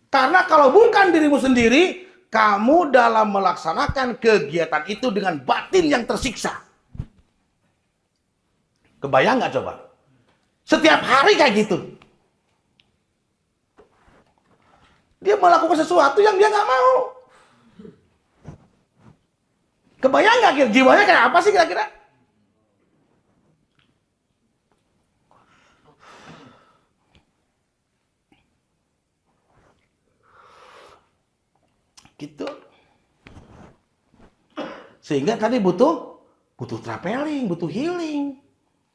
Karena kalau bukan dirimu sendiri, kamu dalam melaksanakan kegiatan itu dengan batin yang tersiksa. Kebayang nggak coba? Setiap hari kayak gitu. Dia melakukan sesuatu yang dia nggak mau. Kebayang nggak jiwanya kayak apa sih kira-kira? Gitu. Sehingga tadi butuh traveling, butuh healing.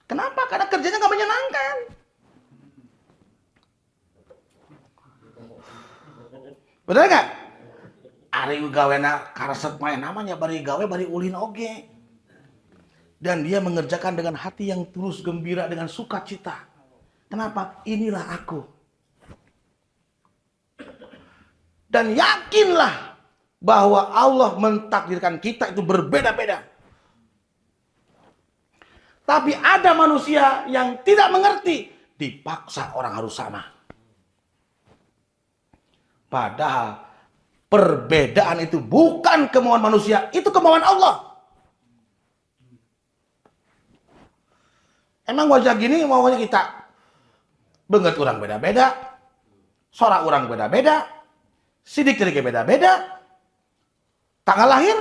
Kenapa? Karena kerjanya nggak menyenangkan. Benar nggak? Ari gawena karesep main namanya bari gawe bari ulin oge. Dan dia mengerjakan dengan hati yang tulus gembira dengan sukacita. Kenapa? Inilah aku. Dan yakinlah bahwa Allah mentakdirkan kita itu berbeda-beda. Tapi ada manusia yang tidak mengerti, dipaksa orang harus sama. Padahal perbedaan itu bukan kemauan manusia, itu kemauan Allah. Emang wajah gini maunya kita? Benget orang beda-beda, sorak orang beda-beda, sidik-sidiknya beda-beda, tanggal lahir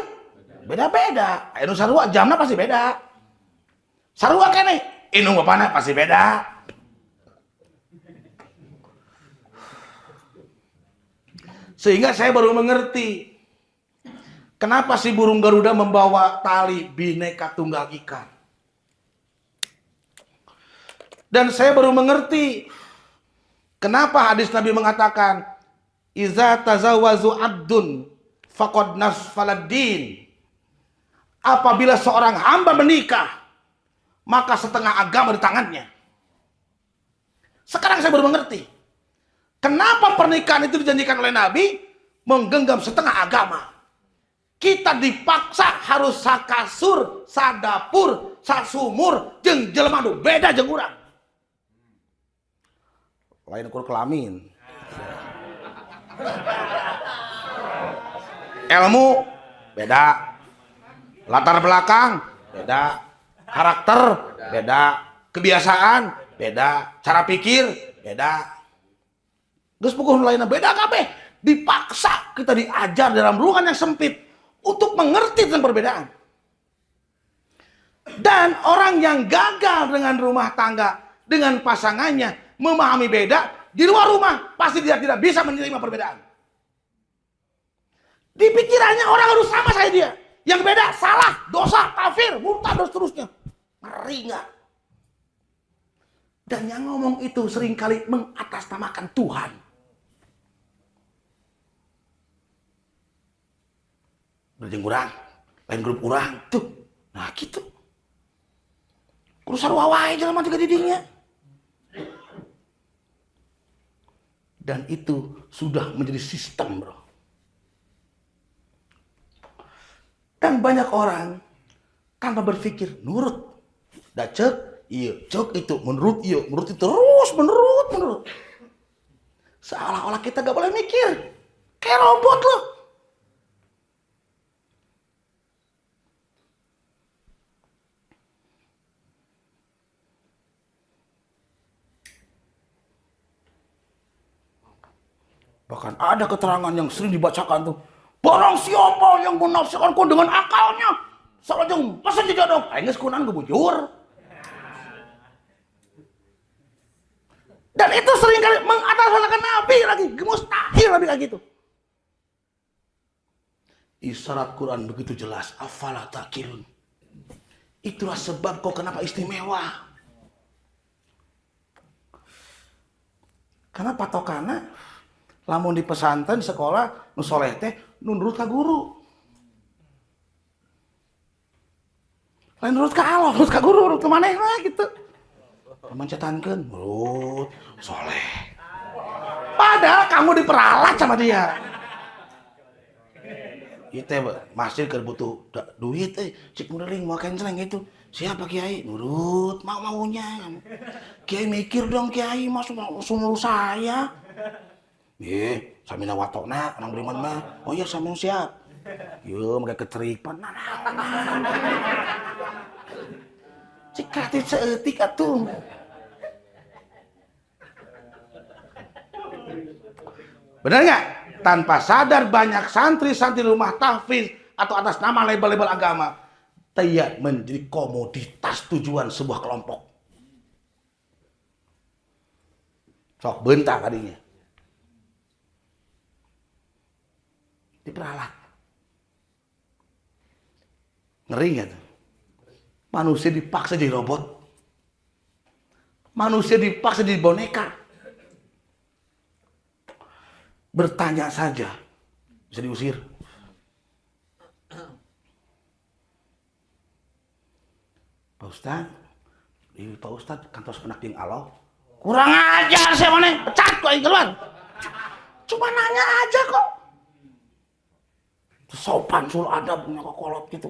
beda-beda. Anu sarua jamna pasti beda. Sarua kene, inung bapana pasti beda. Sehingga saya baru mengerti kenapa si burung Garuda membawa tali Bhinneka Tunggal Ika. Dan saya baru mengerti kenapa hadis Nabi mengatakan iza tazawazu abdun faqad nasfaladdin. Apabila seorang hamba menikah, maka setengah agama di tangannya. Sekarang saya baru mengerti kenapa pernikahan itu dijanjikan oleh Nabi menggenggam setengah agama. Kita dipaksa harus sakasur, sadapur, sasumur, jeung jelema nu beda jeung urang. Lain ukur kelamin. Ilmu beda. Latar belakang beda. Karakter beda. Kebiasaan beda. Cara pikir beda. Geus pukul lainnya beda kabeh. Dipaksa kita diajar dalam ruangan yang sempit untuk mengerti tentang perbedaan. Dan orang yang gagal dengan rumah tangga, dengan pasangannya, memahami beda, di luar rumah pasti dia tidak bisa menerima perbedaan. Di pikirannya orang harus sama saya dia. Yang beda salah, dosa, kafir, murtad dan seterusnya. Ngeri nggak? Dan yang ngomong itu seringkali mengatasnamakan Tuhan. Berjeng urang, lain grup urang, tuh. Nah gitu. Kudu sarua wae jelema tiga didinya. Dan itu sudah menjadi sistem, bro. Dan banyak orang tanpa berpikir nurut. Da cek, iya, cek itu menurut iya, menurut itu terus menurut. Seolah-olah kita gak boleh mikir. Kayak robot loh. Bahkan ada keterangan yang sering dibacakan tuh. Barang siapa yang menafsirkanku dengan akalnya. Salajeng pesan juga dong. Aing geus kunan gebujur. Dan itu seringkali mengatasnamakan Nabi lagi. Mustahil Nabi kayak gitu. Isyarat Quran begitu jelas. Afala taqilun. Itulah sebab kau kenapa istimewa. Karena patokannya lamun di pesantren di sekolah nu soleh teh nurut ka guru. Lain nurut ka Allah, nurut ka guru, nurut ka manehna gitu. Mencetankeun nurut soleh. Padahal kamu diperalat sama dia. Ieu teh masjid keur butuh duit cik mudeling mau kenceleng gitu. Siapa kiai? Nurut mau-maunya. Kiai mikir dong kiai, masuk suruh saya. Samina watona orang beriman mah. Oh iya samina siap. Yo mereka keteripan. Cik kreatif seetik atuh. Benar nggak? Tanpa sadar banyak santri-santri rumah tahfiz atau atas nama label-label agama tidak menjadi komoditas tujuan sebuah kelompok. Sok bentak tadinya. Diperalat. Ngeri nggak tuh? Manusia dipaksa jadi robot. Manusia dipaksa jadi boneka. Bertanya saja bisa diusir. Pak Ustadz, Pak Ustadz kantor penakting Allah. Kurang ajar saya mana? Pecat kok keluar. Cuma nanya aja kok. Sopan sul adab punya kolot gitu.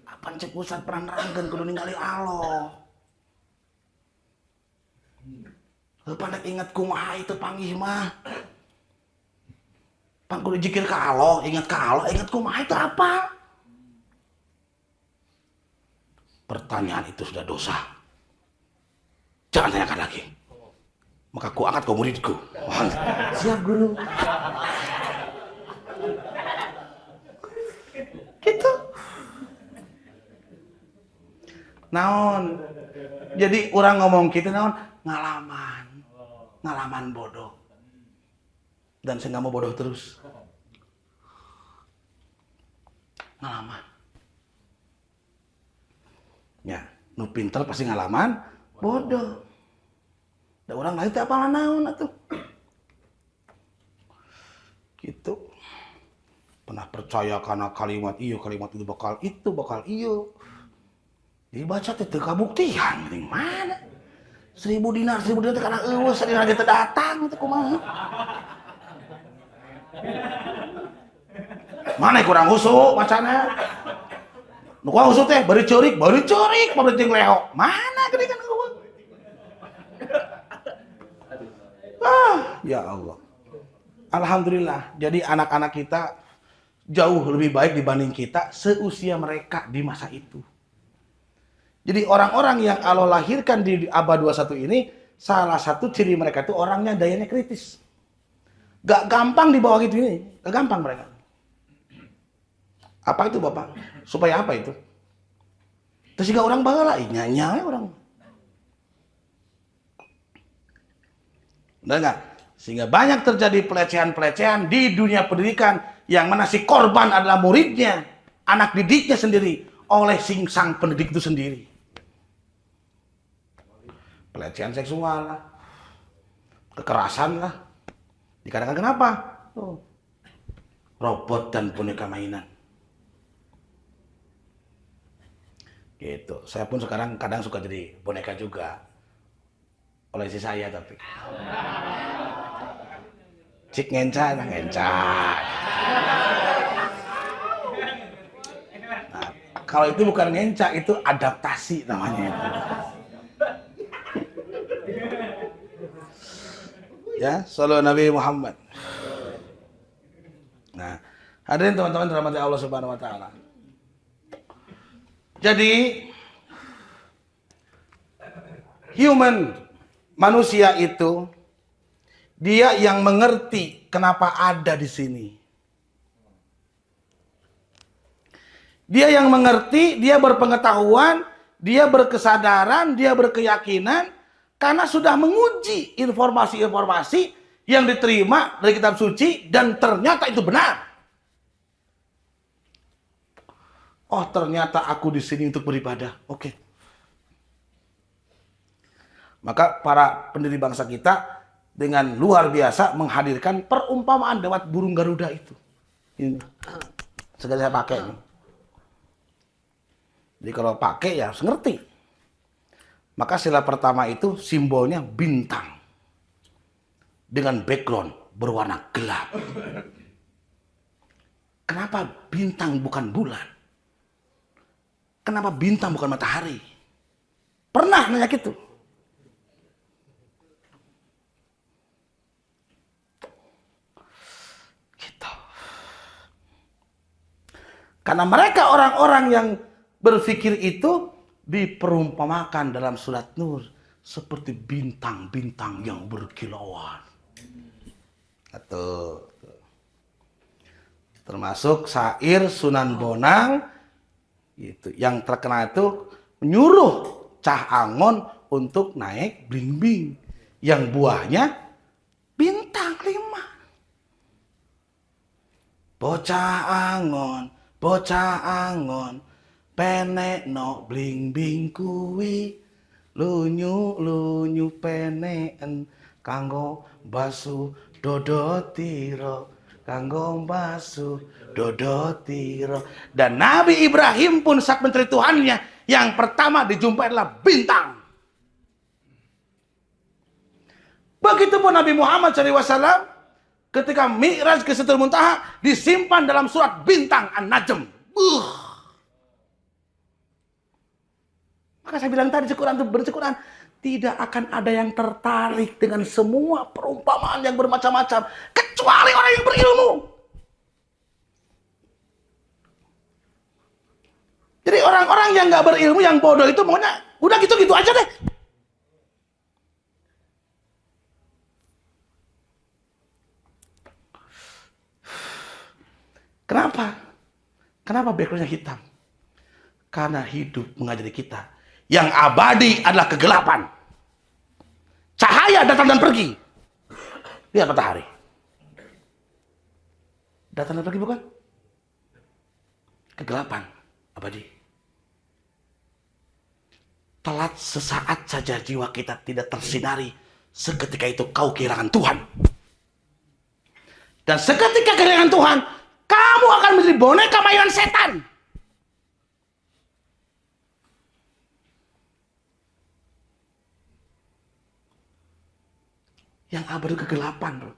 Apaan cek Ustadz pernah nerangkan kudu ningali Allah. Pandai ingat kumaha itu panggih mah. Pan kudu zikir ka Allah, ingat ka Allah, ingat kumaha itu apa? Pertanyaan itu sudah dosa. Jangan tanyakan lagi. Maka ku angkat kau muridku. Siap guru. Gitu. Naon. Jadi orang ngomong gitu naon ngalaman bodoh. Dan saya nggak mau bodoh terus. Ngalaman. Ya, nu pinter pasti ngalaman bodoh. Da orang lain teh apalan naon atuh. Gitu. Pernah percaya karena kalimat itu bakal iyo. Dibaca teh teu kabuktian geuning mana? 1000 dinar teh kana eueus sadina teh datang teh kumaha? Mana kurang husuk macana? Nu kurang husuk teh bari ceurik, pabrik jeung leho. Mana gede kan eueuh? Ya Allah. Alhamdulillah. Jadi anak-anak kita jauh lebih baik dibanding kita seusia mereka di masa itu. Jadi orang-orang yang Allah lahirkan di abad 21 ini, salah satu ciri mereka itu orangnya dayanya kritis. Gak gampang dibawa gitu ini, gak gampang mereka. Apa itu Bapak? Supaya apa itu? Terus juga orang bahala, nyanyi orang. Benar nggak? Sehingga banyak terjadi pelecehan-pelecehan di dunia pendidikan yang mana si korban adalah muridnya, anak didiknya sendiri oleh sang pendidik itu sendiri. Pelecehan seksual lah, kekerasan lah. Dikarenakan kenapa? Robot dan boneka mainan. Gitu. Saya pun sekarang kadang suka jadi boneka juga. Oleh si saya tapi. Cik ngencah. Nah, kalau itu bukan ngencah, itu adaptasi namanya. Ya, sallallahu Nabi Muhammad. Nah, hadirin teman-teman dirahmati Allah Subhanahu wa taala. Jadi manusia itu dia yang mengerti kenapa ada di sini. Dia yang mengerti, dia berpengetahuan, dia berkesadaran, dia berkeyakinan karena sudah menguji informasi-informasi yang diterima dari kitab suci dan ternyata itu benar. Oh, ternyata aku di sini untuk beribadah. Oke. Maka para pendiri bangsa kita dengan luar biasa menghadirkan perumpamaan lewat burung Garuda itu. Ini. Segala saya pakai ini. Jadi kalau pakai ya harus ngerti. Maka sila pertama itu simbolnya bintang. Dengan background berwarna gelap. Kenapa bintang bukan bulan? Kenapa bintang bukan matahari? Pernah nanya gitu. Gitu. Karena mereka orang-orang yang berpikir itu diperumpamakan dalam surat Nur seperti bintang-bintang yang berkilauan. Atau termasuk syair Sunan Bonang itu yang terkenal itu menyuruh Cah Angon untuk naik blimbing yang buahnya bintang 5. Bocah Angon bocah angon penek no bling bing kuwi lunyu peneken kanggo basu dodotiro kanggo basu dodotiro. Dan Nabi Ibrahim pun saat mencari Tuhannya yang pertama dijumpai adalah bintang. Begitupun Nabi Muhammad SAW ketika Mi'raj ke Sidratul Muntaha disimpan dalam surat bintang An-Najm. Maka saya bilang tadi Quran tidak akan ada yang tertarik dengan semua perumpamaan yang bermacam-macam kecuali orang yang berilmu. Jadi orang-orang yang nggak berilmu, yang bodoh itu maunya udah gitu-gitu aja deh. Kenapa? Kenapa backgroundnya hitam? Karena hidup mengajari kita yang abadi adalah kegelapan. Cahaya datang dan pergi. Lihat matahari. Datang dan pergi bukan? Kegelapan abadi. Telat sesaat saja jiwa kita tidak tersinari. Seketika itu kau kehilangan Tuhan. Dan seketika kehilangan Tuhan, kamu akan menjadi boneka mainan setan. Yang abadi kegelapan, bro.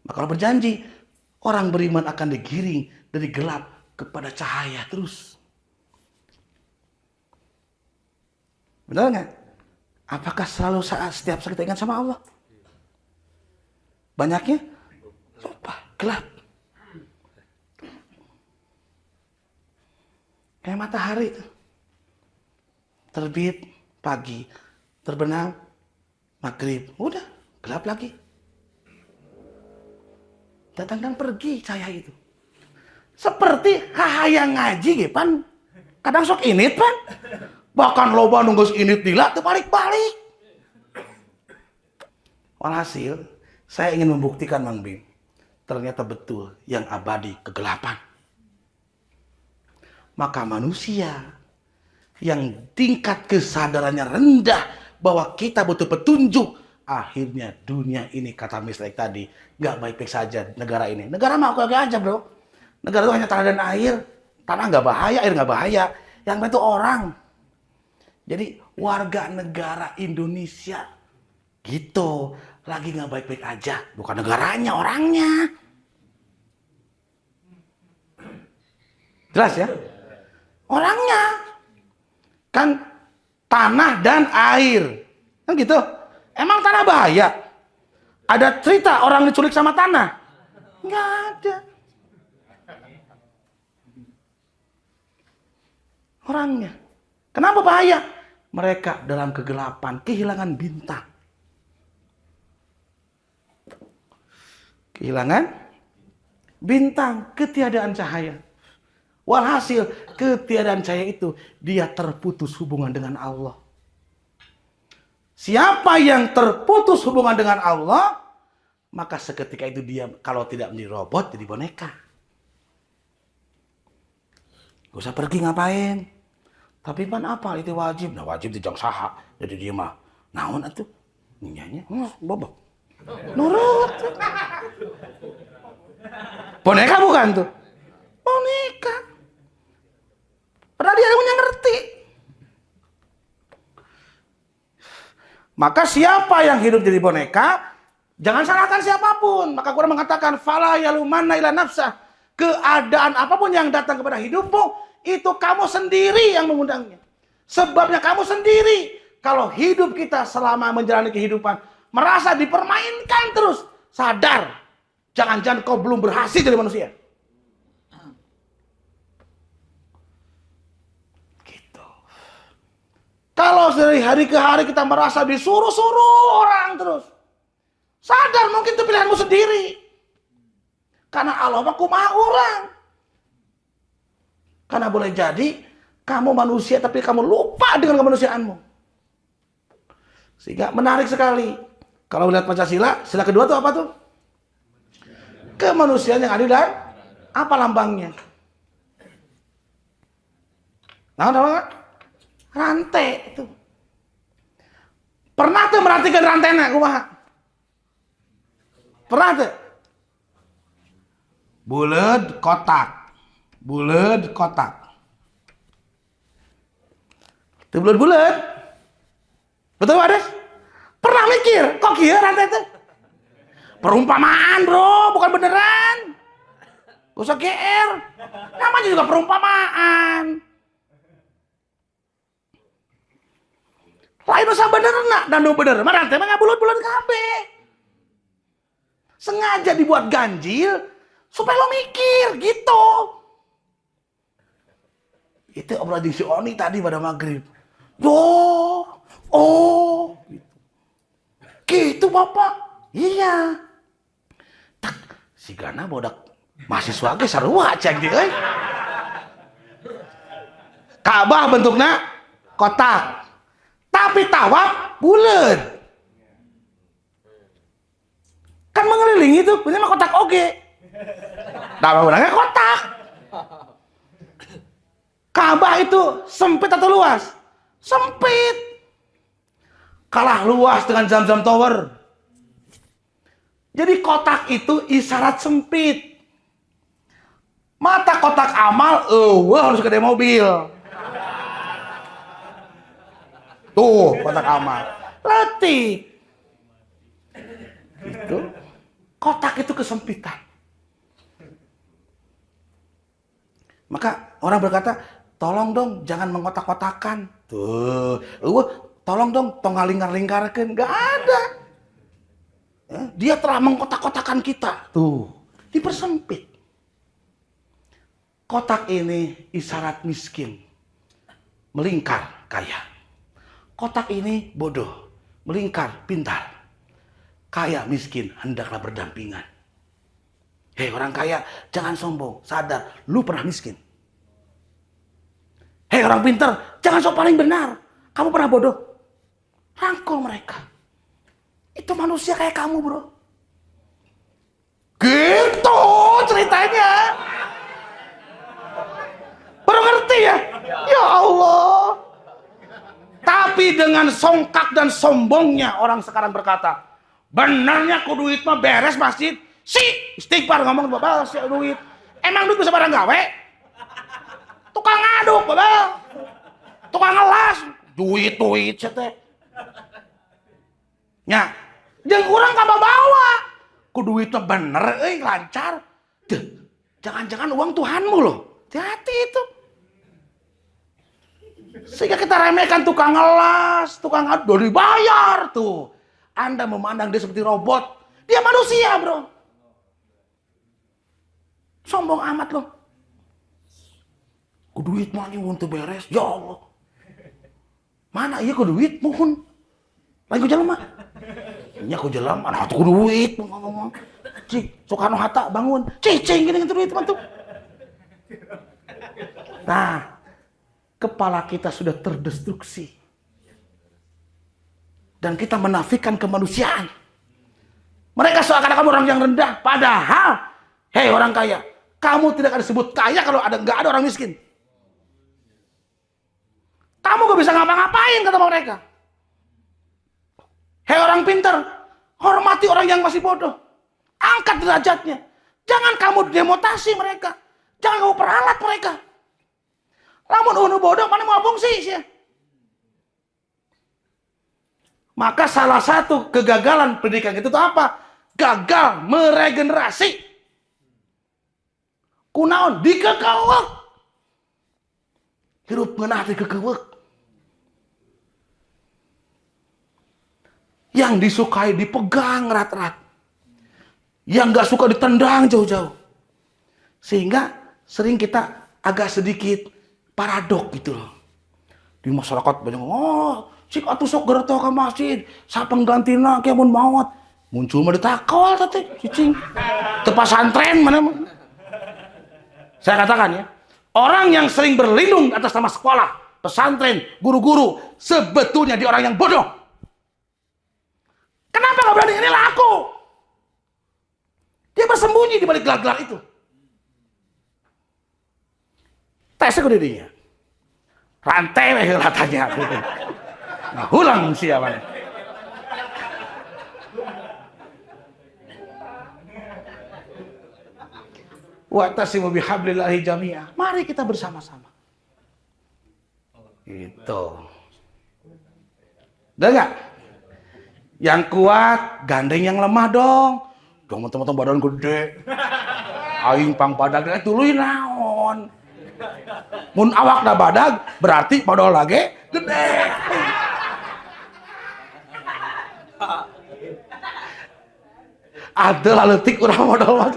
Maka Allah berjanji, orang beriman akan digiring dari gelap kepada cahaya terus. Benar nggak? Apakah selalu setiap saat kita ingat sama Allah? Banyaknya lupa, gelap. Kayak matahari itu. Terbit pagi, terbenam maghrib, udah gelap lagi. Datang dan pergi cahaya itu. Seperti kahayang ngaji pan. Kadang sok init pan. Bahkan loba nunggu init dila tuh balik-balik. Walhasil, saya ingin membuktikan Mang Bim. Ternyata betul yang abadi kegelapan. Maka manusia yang tingkat kesadarannya rendah bahwa kita butuh petunjuk, akhirnya dunia ini kata Mislek tadi nggak baik-baik saja negara ini. Negara mah agak aja bro. Negara itu hanya tanah dan air. Tanah nggak bahaya, air nggak bahaya. Yang itu orang. Jadi warga negara Indonesia gitu lagi nggak baik-baik aja, bukan negaranya, orangnya. Jelas ya? Orangnya kan tanah dan air, kan gitu. Emang tanah bahaya? Ada cerita orang diculik sama tanah? Nggak ada. Orangnya. Kenapa bahaya? Mereka dalam kegelapan, kehilangan bintang. Kehilangan bintang, ketiadaan cahaya. Walhasil, ketiadaan cahaya itu, dia terputus hubungan dengan Allah. Siapa yang terputus hubungan dengan Allah, maka seketika itu dia kalau tidak menjadi robot, jadi boneka. Gak usah pergi ngapain. Tapi pan apa itu wajib? Nah wajib dijang saha. Jadi dia mah naon atuh? Nyanya, bobok. Nurut. Boneka bukan tuh? Boneka. Padahal dia punya ngerti. Maka siapa yang hidup jadi boneka, jangan salahkan siapapun. Maka Quran mengatakan, fala yalumanna ila nafsah. Keadaan apapun yang datang kepada hidupmu, itu kamu sendiri yang mengundangnya. Sebabnya kamu sendiri. Kalau hidup kita selama menjalani kehidupan merasa dipermainkan terus, sadar. Jangan-jangan kau belum berhasil jadi manusia. Gitu. Kalau dari hari ke hari kita merasa disuruh-suruh orang terus, sadar mungkin itu pilihanmu sendiri. Karena Allah mah kumaha orang. Karena boleh jadi kamu manusia tapi kamu lupa dengan kemanusiaanmu. Sehingga menarik sekali. Kalau melihat Pancasila, sila kedua itu apa tuh? Kemanusiaan yang adil dan Apa lambangnya? Nah, apa? Rantai itu. Pernah tuh merhatikan rantainya, kumaha? Pernah tuh? Bulat kotak. Bulat kotak. Itu bulat-bulat. Betul Pak Des? Pernah mikir, kok kieu rantai itu? Perumpamaan bro, bukan beneran. Gak usah GR. Namanya juga perumpamaan. Lain usah bener nak, dan bener. Mah rantai mah bulat-bulat kabeh. Sengaja dibuat ganjil supaya lo mikir gitu. Itu obrolan si Oni tadi pada maghrib. Gitu Bapak. Iya. Tak, si Gana bodak mahasiswa ge sarua cek di euy. Ka'bah bentuknya kotak. Tapi tawaf bulat. Kan mengelilingi itu, punya mah kotak oge. Tawaf bulangnya kotak. Ka'bah itu sempit atau luas? Sempit. Kalah luas dengan Zamzam Tower. Jadi kotak itu isyarat sempit. Mata kotak amal, harus gede mobil. Tuh, kotak amal. Letik. Itu. Kotak itu kesempitan. Maka orang berkata, tolong dong jangan mengotak-kotakan. Tuh, tolong dong tong ngalingkar-lingkarkeun. Gak ada. Dia telah mengkotak-kotakan kita. Tuh, dipersempit. Kotak ini isyarat miskin. Melingkar kaya. Kotak ini bodoh. Melingkar pintar. Kaya miskin hendaklah berdampingan. Hei orang kaya, jangan sombong. Sadar, lu pernah miskin. Hei orang pintar, jangan sok paling benar. Kamu pernah bodoh. Rangkul mereka. Itu manusia kayak kamu bro. Gitu ceritanya. Baru ngerti ya? Ya Allah. Tapi dengan songkak dan sombongnya orang sekarang berkata, benernya ku duit mah beres masjid. Si istighfar ngomong babal si duit. Emang duit bisa barang gawe? Tukang ngaduk babal. Tukang ngelas. Duit teh. Nya, jeung urang kabawa. Ku duit mah bener lancar. Jangan-jangan uang Tuhanmu loh. Hati-hati itu. Sehingga kita remehkan tukang ngelas, tukang ngaduk dibayar tuh. Anda memandang dia seperti robot. Dia manusia bro. Sombong amat loh. Ku duit mah ini untuk beres. Ya Allah. Mana iya ku duit mohon. Lain ku jelema. Nya ku jelema nah ku duit ngomong. Cik, Soekarno Hatta bangun. Cicing gini duit mantu. Nah, kepala kita sudah terdestruksi. Dan kita menafikan kemanusiaan. Mereka seakan-akan orang yang rendah. Padahal, hei orang kaya, kamu tidak akan disebut kaya kalau nggak ada orang miskin. Kamu gak bisa ngapa-ngapain kata mereka. Hei orang pintar, hormati orang yang masih bodoh. Angkat derajatnya. Jangan kamu demotasi mereka. Jangan kamu peralat mereka. Lamun unu bodoh mana mau fungsi sih? Maka salah satu kegagalan pendidikan itu apa? Gagal meregenerasi. Kunaon dikekewek. Hirup ngeunah dikekewek. Yang disukai dipegang erat-erat. Yang gak suka ditendang jauh-jauh. Sehingga sering kita agak sedikit paradok gitu loh. Di masyarakat banyak cik atuh sok gereto ka masjid, sapeng gantina ke mun maot. Muncul mah ditakol teh cicing. Teu pasantren mana mah. Saya katakan ya, orang yang sering berlindung atas nama sekolah, pesantren, guru-guru, sebetulnya dia orang yang bodoh. Kenapa nggak berani ini laku? Dia bersembunyi di balik gelar-gelar itu. tesnya ku didinya. Rantai weh latanya. Nah, hulang siapa nih? Wa'tasimu bihablillahi jami'ah. Mari kita bersama-sama. Gitu. Udah enggak? Yang kuat gandeng yang lemah dong. Dong teman-teman badan gede. Aing pang badag tuluy naon. Mun awak da badag berarti padahal lagi gede. Ada laletik urang modal mah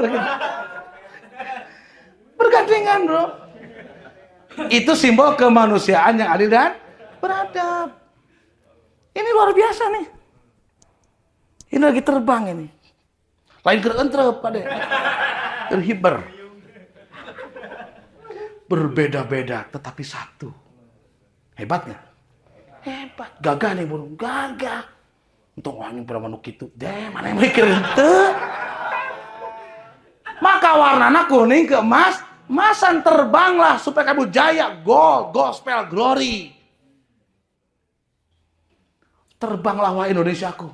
bergandengan, bro. Itu simbol kemanusiaan yang adil dan beradab. Ini luar biasa nih. Ini lagi terbang ini. Lain kerentrep pada. Terhiber. Berbeda-beda tetapi satu. Hebat nggak? Hebat. Gagah nih burung. Gagah. Untuk wangi berapa manuk itu. Deh, mana yang mikir itu? Maka warnanya kuning ke emas. Masan terbanglah supaya kamu jaya. Gold, gospel, glory. Terbanglah wahai Indonesiaku.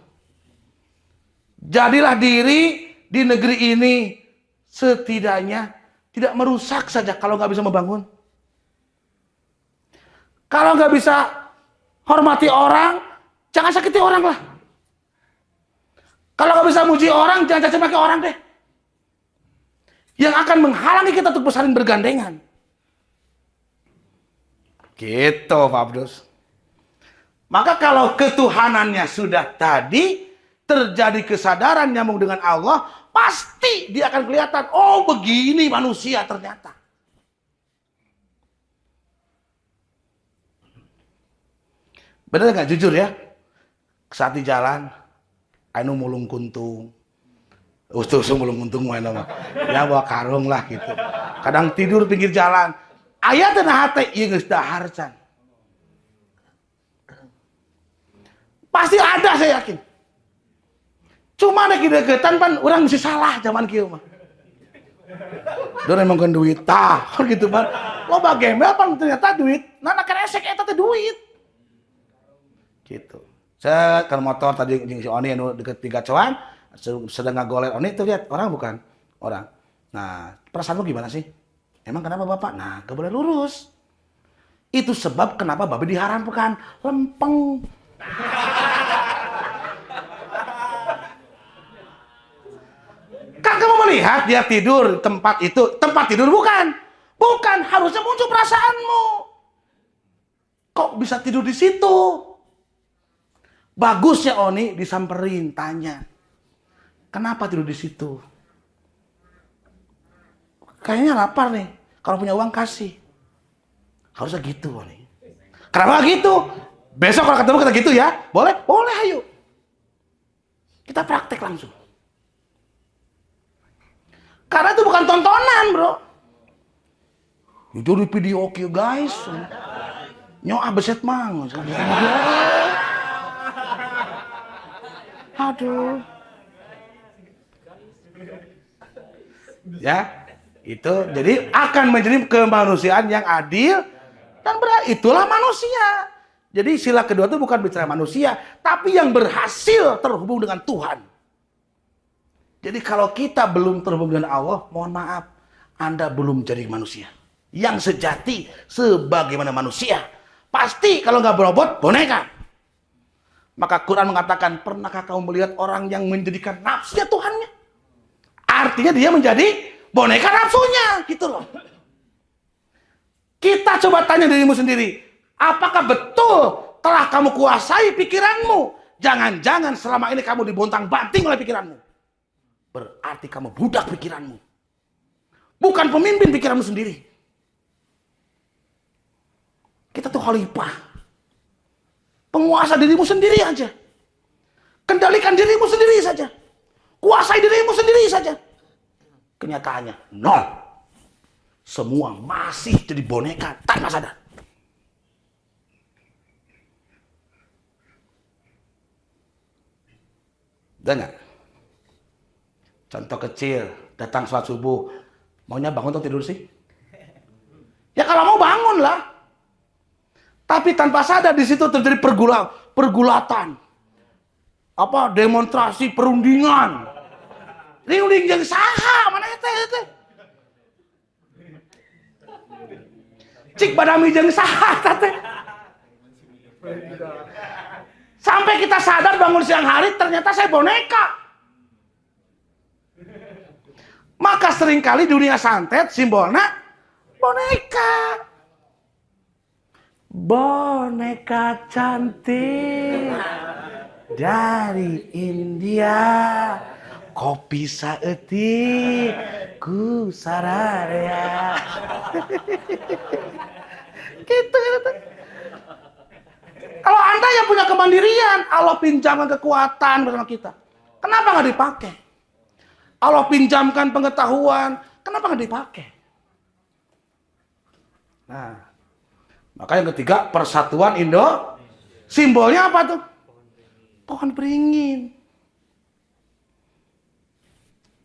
Jadilah diri di negeri ini setidaknya tidak merusak saja kalau nggak bisa membangun. Kalau nggak bisa hormati orang, jangan sakiti orang lah. Kalau nggak bisa muji orang, jangan caci maki orang deh. Yang akan menghalangi kita untuk bersaling bergandengan. Gitu Pak Abdus. Maka kalau ketuhanannya sudah tadi, terjadi kesadaran nyambung dengan Allah, pasti dia akan kelihatan, oh begini manusia ternyata. Bener nggak jujur ya? Saat di jalan, anu mulung kuntung. Ustus mulung kuntung main nama. Ya bawa karung lah gitu. Kadang tidur pinggir jalan. Aya teh na hate ieu geus daharcan. Pasti ada saya yakin. Cuma ada deketan pan orang mesti salah zaman kieu mah. Dor emang kan duit tah gitu pan. Loba gembel pan ternyata duit. Nah keresek eta teh duit. Gitu. Set kan motor tadi jeung si Oni anu deket tiga coan sedang ngagoler Oni tuh lihat orang bukan orang. Nah, perasaanmu gimana sih? Emang kenapa Bapak? Nah, gak boleh lurus. Itu sebab kenapa babi diharamkan lempeng. Kan kamu melihat dia tidur tempat itu, tempat tidur bukan? Bukan, harusnya muncul perasaanmu. Kok bisa tidur di situ? Bagusnya Oni disamperin, tanya. Kenapa tidur di situ? Kayaknya lapar nih. Kalau punya uang kasih. Harusnya gitu Oni. Kenapa gitu? Besok kalau ketemu kita gitu ya? Boleh? Boleh ayo. Kita praktek langsung. Karena itu bukan tontonan bro. Itu di video oke guys. Nyoa beset mang. Aduh. Ya, itu jadi akan menjadi kemanusiaan yang adil dan beradil. Itulah manusia. Jadi sila kedua itu bukan bicara manusia, tapi yang berhasil terhubung dengan Tuhan. Jadi kalau kita belum terhubung dengan Allah, mohon maaf, Anda belum jadi manusia yang sejati sebagaimana manusia. Pasti kalau nggak berobot, boneka. Maka Quran mengatakan, pernahkah kamu melihat orang yang menjadikan nafsunya Tuhannya? Artinya dia menjadi boneka nafsunya, gitu loh. Kita coba tanya dirimu sendiri, apakah betul telah kamu kuasai pikiranmu? Jangan-jangan selama ini kamu dibontang-banting oleh pikiranmu. Berarti kamu budak pikiranmu. Bukan pemimpin pikiranmu sendiri. Kita tuh khalifah. Penguasa dirimu sendiri aja. Kendalikan dirimu sendiri saja. Kuasai dirimu sendiri saja. Kenyataannya nol. Semua masih jadi boneka tanpa sadar. Udah nggak? Contoh kecil, datang sholat subuh. Maunya bangun atau tidur sih? Ya kalau mau bangun. bangunlah. Tapi tanpa sadar di situ terjadi pergulatan. Demonstrasi perundingan. Ring jeung saha mana eta? Cik badami jeung saha teh. Sampai kita sadar bangun siang hari ternyata saya boneka. Maka seringkali dunia santet simbolnya boneka. Boneka cantik dari India, kopi saeutik ku sararea. Gitu. Kalau Anda yang punya kemandirian, Allah pinjamkan kekuatan bersama kita. Kenapa nggak dipakai? Allah pinjamkan pengetahuan, kenapa nggak dipakai? Nah, maka yang ketiga, persatuan Indo. Simbolnya apa tuh? Pohon beringin.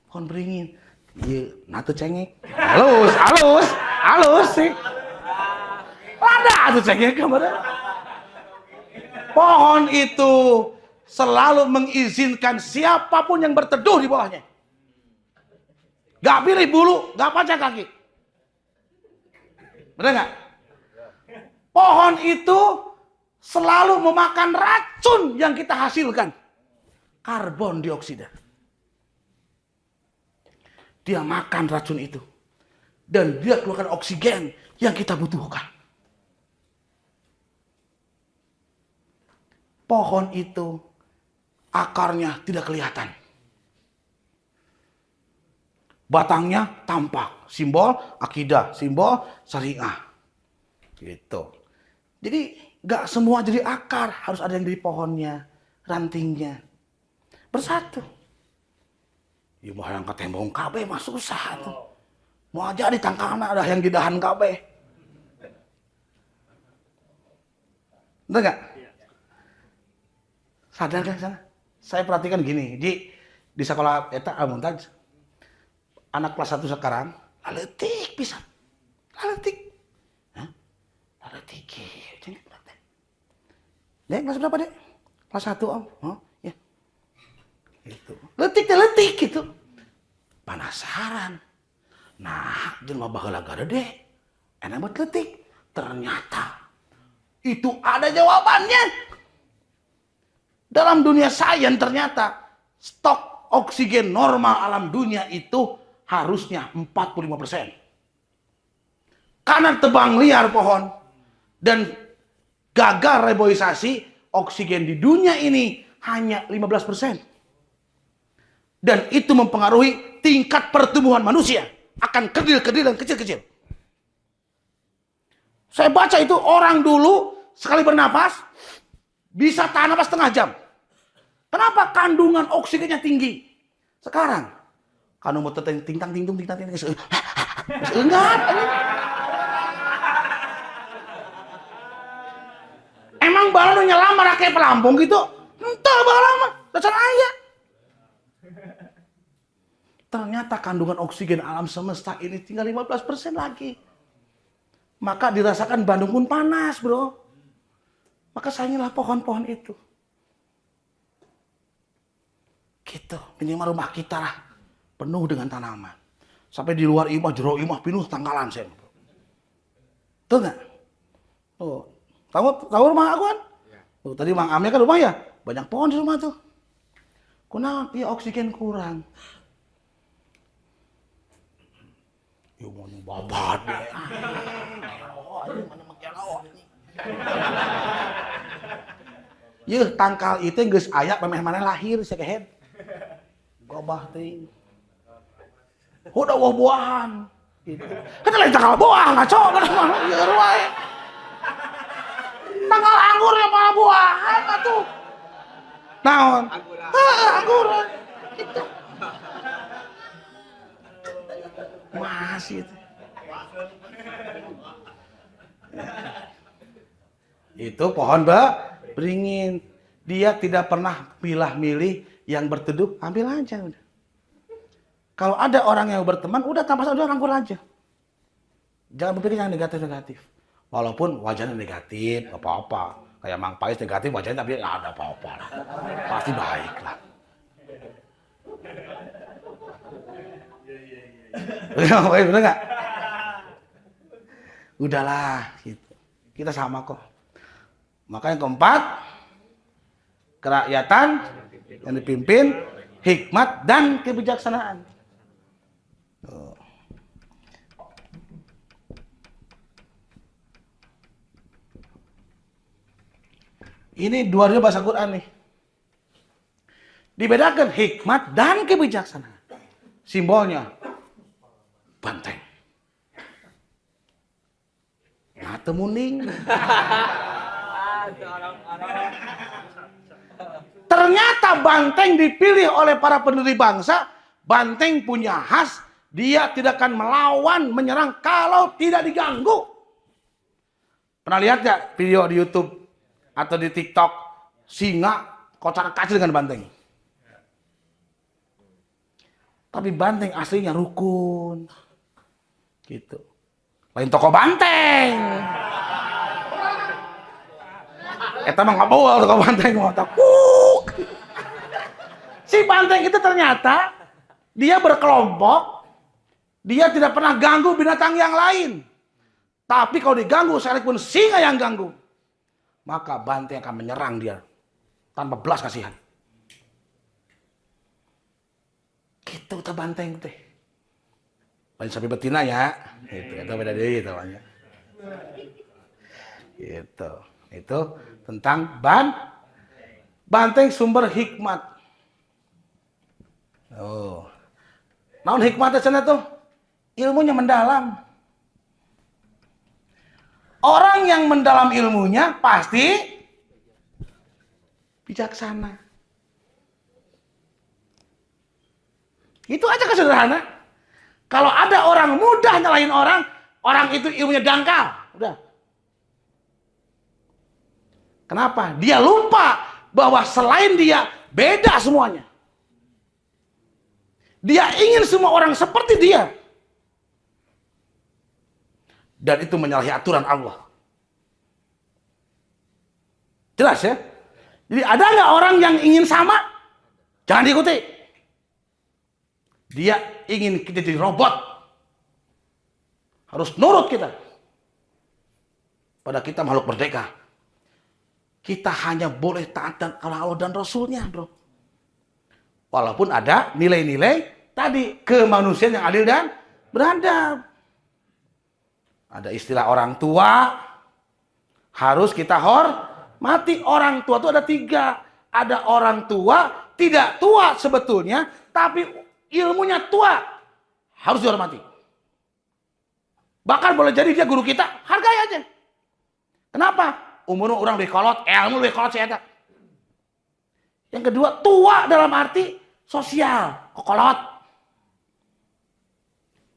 Pohon beringin. Iya, natu cengek. Halus sih. Lada tuh cengek kemana? Pohon itu selalu mengizinkan siapapun yang berteduh di bawahnya. Gak pilih bulu, gak pacak kaki. Benar gak? Pohon itu selalu memakan racun yang kita hasilkan. Karbon dioksida. Dia makan racun itu. Dan dia keluarkan oksigen yang kita butuhkan. Pohon itu akarnya tidak kelihatan. Batangnya tampak, simbol akidah, simbol syariah. Gitu. Jadi gak semua jadi akar, harus ada yang dari pohonnya, rantingnya. Bersatu. Ya mau yang ketembong KB mah susah tuh. Mau aja di tangkana ada yang di dahan KB. Betul gak? Sadar kan sana? Saya perhatikan gini, di sekolah eta Al-Muntaj. Anak kelas 1 sekarang, laletik pisan. Laletik. Hah? Laletik. Dek, kelas berapa, Dek? Kelas 1, Om. Oh, ya. Gitu. Letik gitu. Penasaran. Nah, jeung baheula gede. Enak buat letik. Ternyata itu ada jawabannya. Dalam dunia sains ternyata stok oksigen normal alam dunia itu harusnya 45%. Karena tebang liar pohon dan gagal reboisasi, oksigen di dunia ini hanya 15%. Dan itu mempengaruhi tingkat pertumbuhan manusia. Akan kerdil-kerdil dan kecil-kecil. Saya baca itu orang dulu sekali bernapas bisa tahan napas setengah jam. Kenapa? Kandungan oksigennya tinggi. Sekarang kanu mau ting-tang enggak. Emang balon nyelam pakai pelampung gitu? Entah balon mah, dasar aya. Ternyata kandungan oksigen alam semesta ini tinggal 15% lagi. Maka dirasakan Bandung pun panas, bro. Maka sayangilah pohon-pohon itu. Gitu, minimal rumah kita lah penuh dengan tanaman. Sampai di luar imah, jero imah penuh tangkalan saya. Tuh nggak? Tuh, tahu rumah aku kan? Tuh, tadi Mang Amir kan rumah ya, banyak pohon di rumah tuh. Kenapa? Iya oksigen kurang. Yo mau babat deh. Oh, ini mana makialau ini. Yeuh, tangkal itu geus aya pemeh mana lahir sakehead. Gobah teuing. Udah buah-buahan gitu. Kita lain tangkal buah ngaco kan mah ieu wae. Tangkal anggur ya mah buahan atuh. Naon? Heeh, angguran. Gitu. Masih itu. Itu pohon beringin. Dia tidak pernah pilih-milih yang berteduh, ambil aja udah. Kalau ada orang yang berteman, udah tanpa sadar rangkul aja. Jangan berpikir yang negatif-negatif. Walaupun wajahnya negatif, nggak apa-apa. Kayak Mang Pais negatif wajahnya tapi nggak ada apa-apa lah. Pasti baik lah. Bener nggak? Udahlah, gitu. Kita sama kok. Maka yang keempat, kerakyatan yang dipimpin hikmat dan kebijaksanaan. Ini dua-duanya bahasa Quran nih. Dibedakan hikmat dan kebijaksanaan. Simbolnya banteng. Mata muning. Ternyata banteng dipilih oleh para pendiri bangsa. Banteng punya khas. Dia tidak akan melawan, menyerang kalau tidak diganggu. Pernah lihat gak video di YouTube atau di TikTok singa kocar-kacir dengan banteng? Tapi banteng aslinya rukun. Gitu. Lain toko banteng. Eta mah nggak bawa toko banteng mau takut. Si banteng itu ternyata dia berkelompok. Dia tidak pernah ganggu binatang yang lain. Tapi kalau diganggu sekalipun singa yang ganggu, maka banteng akan menyerang dia tanpa belas kasihan. Gitu tuh banteng teh. Lain sapi betina ya. Itu beda deui itu namanya. Gitu. Itu tentang banteng sumber hikmat. Oh. Naon hikmatnya cenah tuh? Ilmunya mendalam. Orang yang mendalam ilmunya pasti bijaksana. Itu aja kesederhana. Kalau ada orang mudah nyalahin orang, orang itu ilmunya dangkal. Udah. Kenapa? Dia lupa bahwa selain dia beda semuanya. Dia ingin semua orang seperti dia. Dan itu menyalahi aturan Allah. Jelas ya? Jadi ada nggak orang yang ingin sama? Jangan diikuti. Dia ingin kita jadi robot. Harus nurut kita. Pada kita makhluk merdeka. Kita hanya boleh taat dan Allah dan Rasulnya, bro. Walaupun ada nilai-nilai tadi kemanusiaan yang adil dan beradab. Ada istilah orang tua, harus kita hormati. Orang tua itu ada 3. Ada orang tua, tidak tua sebetulnya, tapi ilmunya tua, harus dihormati. Bahkan boleh jadi dia guru kita, hargai aja. Kenapa? Umur orang lebih kolot, ilmu lebih kolot saya. Yang kedua, tua dalam arti sosial, kokolot.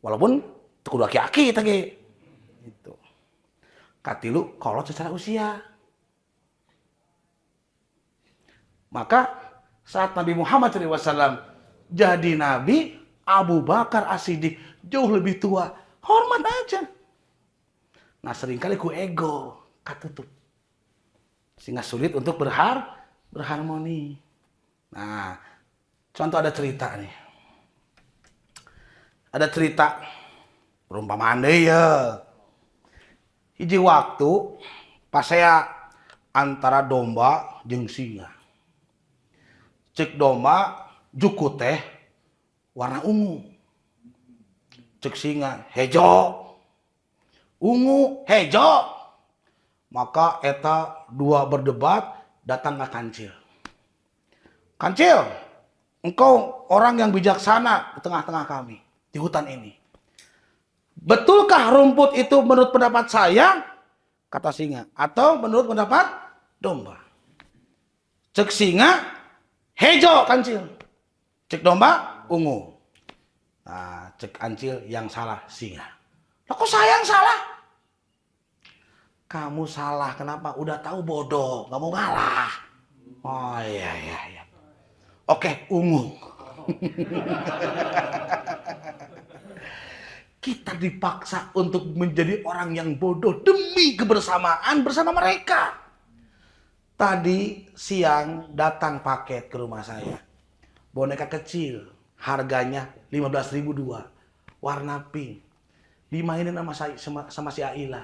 Walaupun kudu aki-aki tadi. Itu. Katilu kolot secara usia. Maka saat Nabi Muhammad SAW jadi Nabi, Abu Bakar As-Siddiq jauh lebih tua. Hormat aja. Nah seringkali ku ego katutup. Sehingga sulit untuk berharmoni. Nah contoh ada cerita nih. Ada cerita perumpamaan deh ya. Hiji waktu pas saya antara domba jeung singa. Cek domba juku teh warna ungu. Cek singa hejo. Ungu hejo. Maka eta dua berdebat, datang ke Kancil. Kancil, engkau orang yang bijaksana di tengah-tengah kami di hutan ini. Betulkah rumput itu menurut pendapat saya, kata singa, atau menurut pendapat domba? Cek singa, hejo Kancil. Cek domba, ungu. Nah, cek Kancil yang salah singa. Lah kok saya yang salah? Kamu salah, kenapa? Udah tahu bodoh, nggak mau ngalah. Oh iya. Oke, ungu. Kita dipaksa untuk menjadi orang yang bodoh demi kebersamaan bersama mereka. Tadi siang datang paket ke rumah saya. Boneka kecil, harganya 15.000 dua. Warna pink. Dimainin sama si Aila.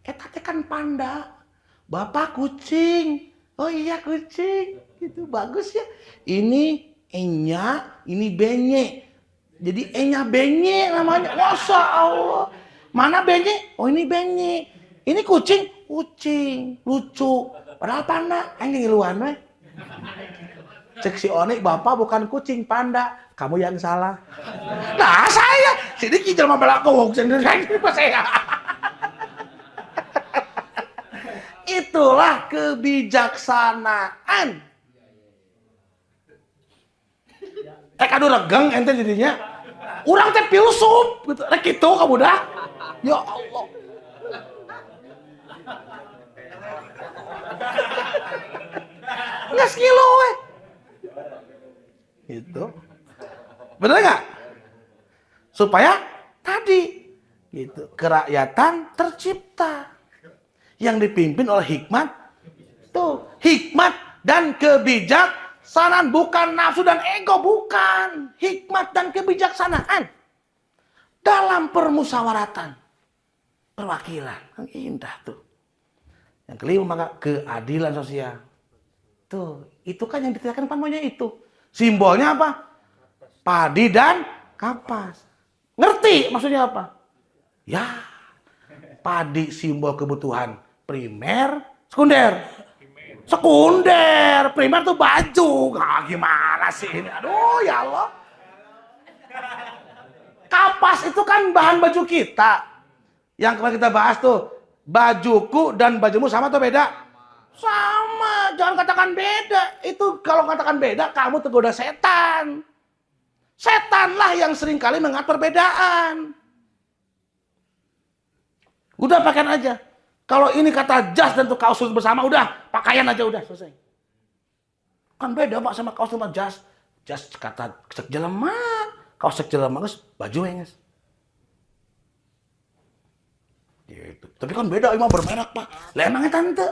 Tadi kan panda. Bapak kucing. Oh iya kucing. Itu bagus ya. Ini Enya, ini Benye. Jadi Enya Benye namanya. Masya Allah. Mana Benye? Oh ini Benye. Ini kucing? Kucing. Lucu. Padahal panda. Ini ngiluan weh. Cek si Oni, bapak bukan kucing, panda. Kamu yang salah. Nah saya. Sini kijal mah belakang. Saya. Itulah kebijaksanaan. Aduh regeng ente jadinya. Urang teh filsuf gitu. Rek kitu kamu dah. Ya Allah. Nggak sekilo weh. Gitu. Bener nggak? Supaya tadi gitu kerakyatan tercipta yang dipimpin oleh hikmat. Tuh, hikmat dan kebijaksanaan, bukan nafsu dan ego, bukan. Hikmat dan kebijaksanaan dalam permusyawaratan perwakilan. Indah tuh. Yang kelima maka keadilan sosial. Tuh, itu kan yang ditetapkan pamanya itu. Simbolnya apa? Padi dan kapas. Ngerti maksudnya apa? Ya, padi simbol kebutuhan primer, sekunder. Sekunder, primer tuh baju. Gimana sih ini? Aduh ya Allah. Kapas itu kan bahan baju kita. Yang kemarin kita bahas tuh, bajuku dan bajumu sama atau beda? Sama, jangan katakan beda. Itu kalau katakan beda, kamu tergoda setan. Setanlah yang seringkali mengatur perbedaan. Udah pakaian aja. Kalau ini kata jas dan tuh kaos bersama, udah pakaian aja udah selesai. Kan beda Pak sama kaos sama jas. Jas kata cek jelema, kaos cek jelema guys, baju ya guys. Gitu. Tapi kan beda emang bermerek Pak. Lah emangnya tante.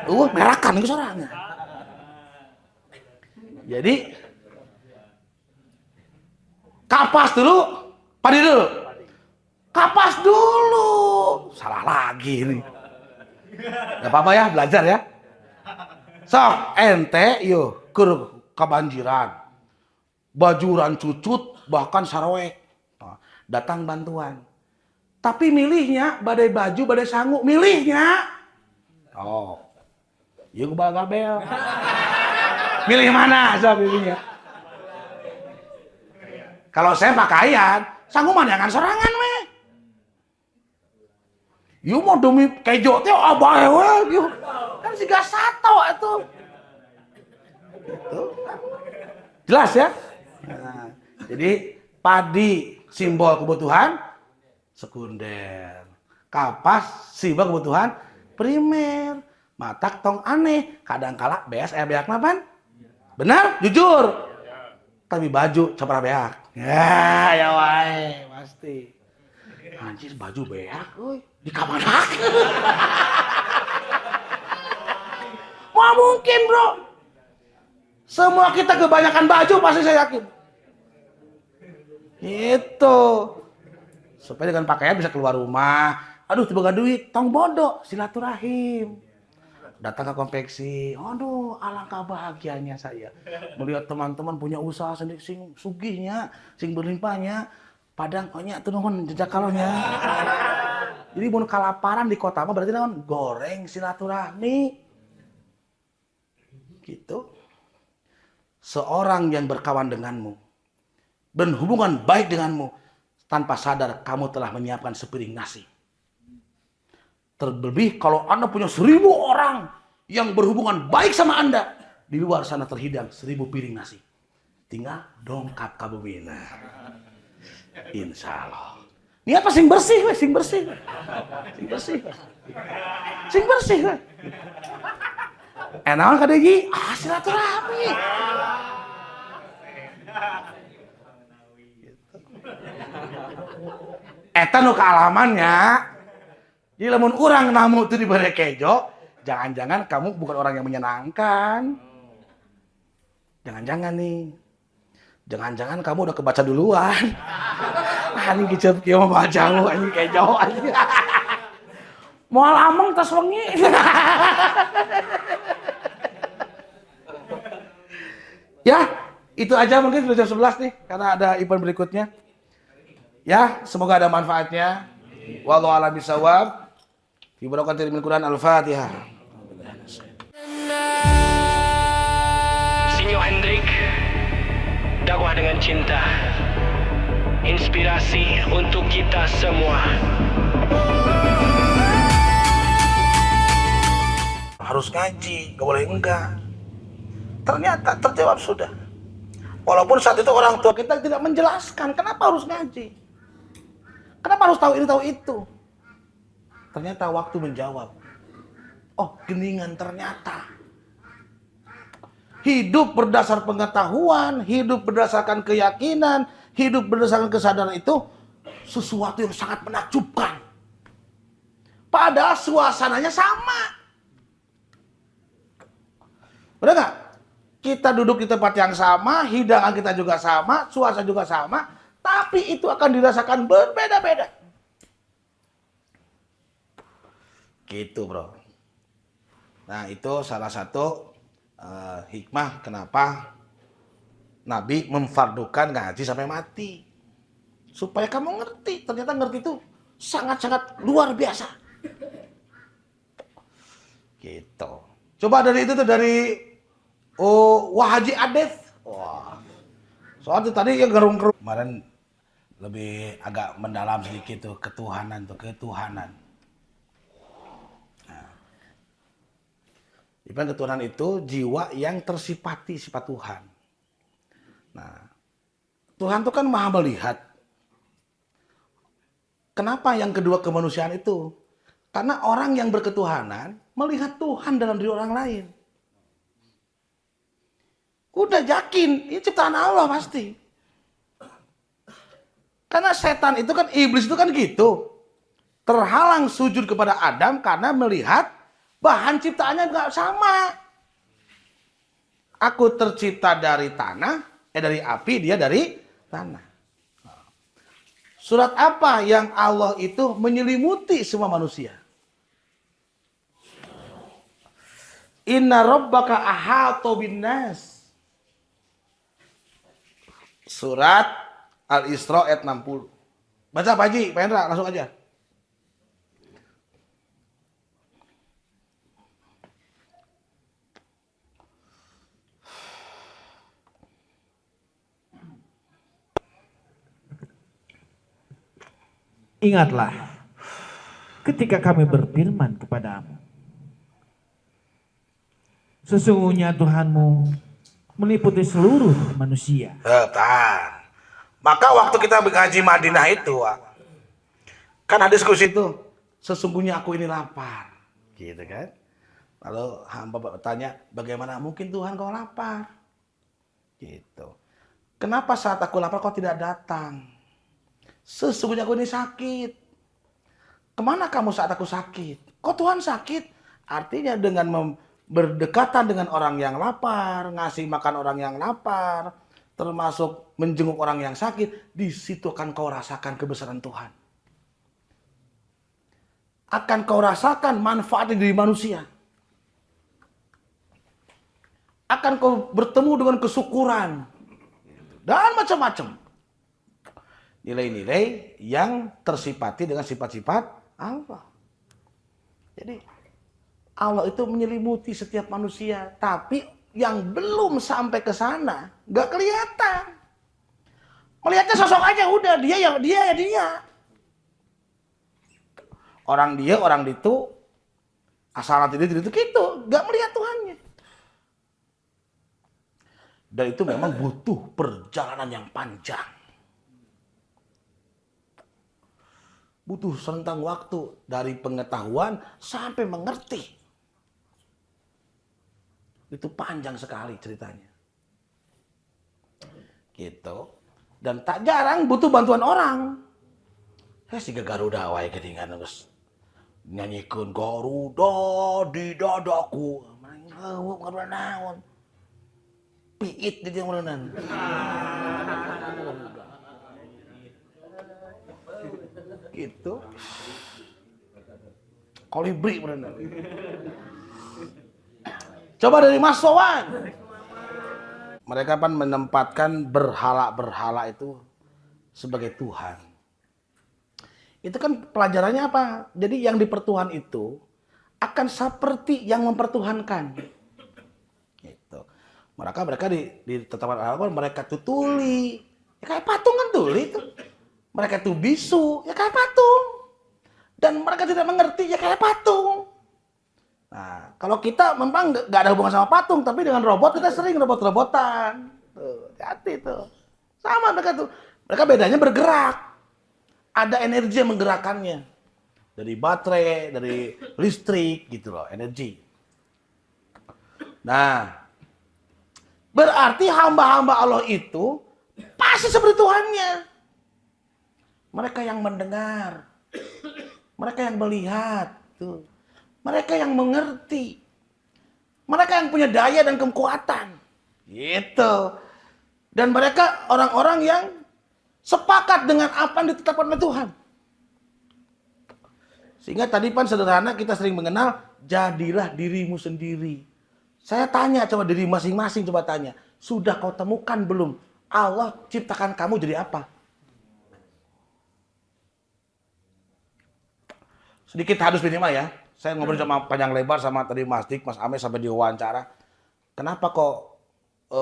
Merakan itu orangnya. Jadi kapas dulu, padi dulu. Kapas dulu. Salah lagi ini. Gak apa-apa ya, belajar ya. Sok, ente yuk kebanjiran. Bajuran cucut, bahkan sarawek. Datang bantuan. Tapi milihnya badai baju, badai sangu. Milihnya. Oh. Yuk gabel. Milih mana? Sok milihnya. Kalau saya pakaian, sangu mana jangan sorangan weh. Yu mau demi kejo teh abah we yu. Kan siga sato itu. Gitu. Jelas ya? Nah, jadi padi simbol kebutuhan sekunder. Kapas simbol kebutuhan primer. Matak tong aneh, kadang kala beas beak napan? Benar? Jujur. Tapi baju capra beak. Ya wae, pasti. Anjir baju beak euy. Di kamar Wah mungkin bro. Semua kita kebanyakan baju pasti saya yakin. Itu. Supaya dengan pakaian bisa keluar rumah. Aduh tiba gak duit, tong bodoh, silaturahim. Datang ke konveksi. Aduh alangkah bahagianya saya. Melihat teman-teman punya usaha sendiri, sing sugihnya, sing berlimpahnya. Padang ohnya tuh nuhun jejak kalonya. Jadi mun kalaparan di kota mah berarti naon? Goreng silaturahmi. Gitu. Seorang yang berkawan denganmu dan hubungan baik denganmu, tanpa sadar kamu telah menyiapkan sepiring nasi. Terlebih kalau Anda punya 1.000 orang yang berhubungan baik sama Anda, di luar sana terhidang 1.000 piring nasi. Tinggal dongkap ka bumina. Insya Allah. Ini apa sing bersih, we? Sing bersih. Sing bersih. Sing bersih, we. Enawan ka deui? Silaturahmi. Gitu. Eta nu kealamannya. Jadi lamun urang namu itu diberi kejo, jangan-jangan kamu bukan orang yang menyenangkan. Jangan-jangan nih. Jangan-jangan kamu udah kebaca duluan. Anjing kicep kieu mah jauh anjing kejo anjing. Moal ameng tas wengi. Ya, itu aja mungkin sudah jam 11 nih karena ada event berikutnya. Ya, semoga ada manfaatnya. Wallahu a'lam bishawab. Fi barakatil min Quran Al-Fatihah. Sinyo Hendrik, dakwah dengan cinta, inspirasi untuk kita semua. Harus ngaji, gak boleh enggak. Ternyata terjawab sudah. Walaupun saat itu orang tua kita tidak menjelaskan kenapa harus ngaji. Kenapa harus tahu ini tahu itu. Ternyata waktu menjawab. Oh, geningan ternyata. Hidup berdasar pengetahuan, hidup berdasarkan keyakinan, hidup berdasarkan kesadaran itu sesuatu yang sangat menakjubkan. Padahal suasananya sama. Benar nggak? Kita duduk di tempat yang sama, hidangan kita juga sama, suasana juga sama, tapi itu akan dirasakan berbeda-beda. Gitu bro. Nah itu salah satu hikmah kenapa Nabi memfardukan ngaji sampai mati. Supaya kamu ngerti, ternyata ngerti itu sangat-sangat luar biasa. Gitu. Coba dari itu tuh dari Wahaji Adef. Wah. Soalnya tadi yang gerung-gerung. Kemarin lebih agak mendalam sedikit tuh ketuhanan. Nah, ketuhanan itu jiwa yang tersifati sifat Tuhan. Nah, Tuhan itu kan maha melihat. Kenapa yang kedua kemanusiaan itu? Karena orang yang berketuhanan melihat Tuhan dalam diri orang lain. Udah yakin, ini ciptaan Allah pasti. Karena setan itu kan, iblis itu kan gitu. Terhalang sujud kepada Adam karena melihat bahan ciptaannya nggak sama. Aku tercipta dari tanah, dari api, dia dari tanah. Surat apa yang Allah itu menyelimuti semua manusia? Inna rabbaka ahata binnas. Surat Al-Isra ayat 60. Baca Pak Haji, Pak Hendra, langsung aja. Ingatlah ketika kami berfirman kepadamu, sesungguhnya Tuhanmu meliputi seluruh manusia. Tahan. Maka waktu kita berhaji Madinah itu, kan ada diskusi itu, sesungguhnya aku ini lapar, gitu kan? Lalu hamba bertanya, bagaimana mungkin Tuhan kau lapar? Gitu. Kenapa saat aku lapar kau tidak datang? Sesungguhnya aku ini sakit. Kemana kamu saat aku sakit? Kok Tuhan sakit? Artinya dengan berdekatan dengan orang yang lapar, ngasih makan orang yang lapar, termasuk menjenguk orang yang sakit, di situ akan kau rasakan kebesaran Tuhan. Akan kau rasakan manfaat dari manusia. Akan kau bertemu dengan kesyukuran dan macam-macam. Nilai-nilai yang tersifati dengan sifat-sifat Allah. Jadi Allah itu menyelimuti setiap manusia, tapi yang belum sampai ke sana nggak kelihatan. Melihatnya sosok aja udah, dia. Orang dia, orang itu, asal nanti itu gitu, nggak melihat Tuhannya. Dan itu memang butuh perjalanan yang panjang. Butuh rentang waktu dari pengetahuan sampai mengerti. Itu panjang sekali ceritanya. Gitu. Dan tak jarang butuh bantuan orang. Siga Garuda wae ketinggalan terus nyanyikeun Garuda di dadaku. Garuda naon? Piit di dieu meureunnan. Gitu. Kolibri meureunnan. Coba dari Mas Sowan. Mereka kan menempatkan berhala-berhala itu sebagai Tuhan. Itu kan pelajarannya apa? Jadi yang dipertuhan itu akan seperti yang mempertuhankan. Gitu. Mereka di tetapan Allah mereka tuh tuli. Ya kayak patung kan tuli itu. Mereka tuh bisu, ya kayak patung. Dan mereka tidak mengerti, ya kayak patung. Nah, kalau kita memang nggak ada hubungan sama patung, tapi dengan robot kita sering robot-robotan. Tuh, hati tuh. Sama mereka tuh. Mereka bedanya bergerak. Ada energi yang menggerakkannya. Dari baterai, dari listrik gitu loh, energi. Nah, berarti hamba-hamba Allah itu pasti seperti Tuhannya. Mereka yang mendengar. Mereka yang melihat. Tuh. Mereka yang mengerti. Mereka yang punya daya dan kekuatan. Gitu. Dan mereka orang-orang yang sepakat dengan apa yang ditetapkan oleh Tuhan. Sehingga tadi kan sederhana kita sering mengenal, jadilah dirimu sendiri. Saya tanya coba diri masing-masing, coba tanya. Sudah kau temukan belum? Allah ciptakan kamu jadi apa? Sedikit hadus minimal ya. Saya ngobrol sama panjang lebar sama tadi Mas Dik, Mas Ame sampai diwawancara. Kenapa kok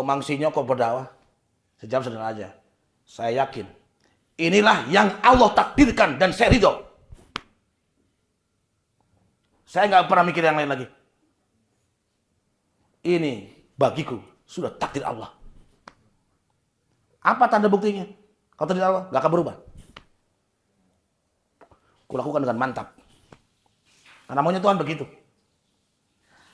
Mang Sinyo kok berdakwah? Sejam sederhana aja. Saya yakin inilah yang Allah takdirkan dan saya ridho. Saya nggak pernah mikir yang lain lagi. Ini bagiku sudah takdir Allah. Apa tanda buktinya? Kalau takdir Allah nggak akan berubah. Kulakukan dengan mantap. Karena maunya Tuhan begitu.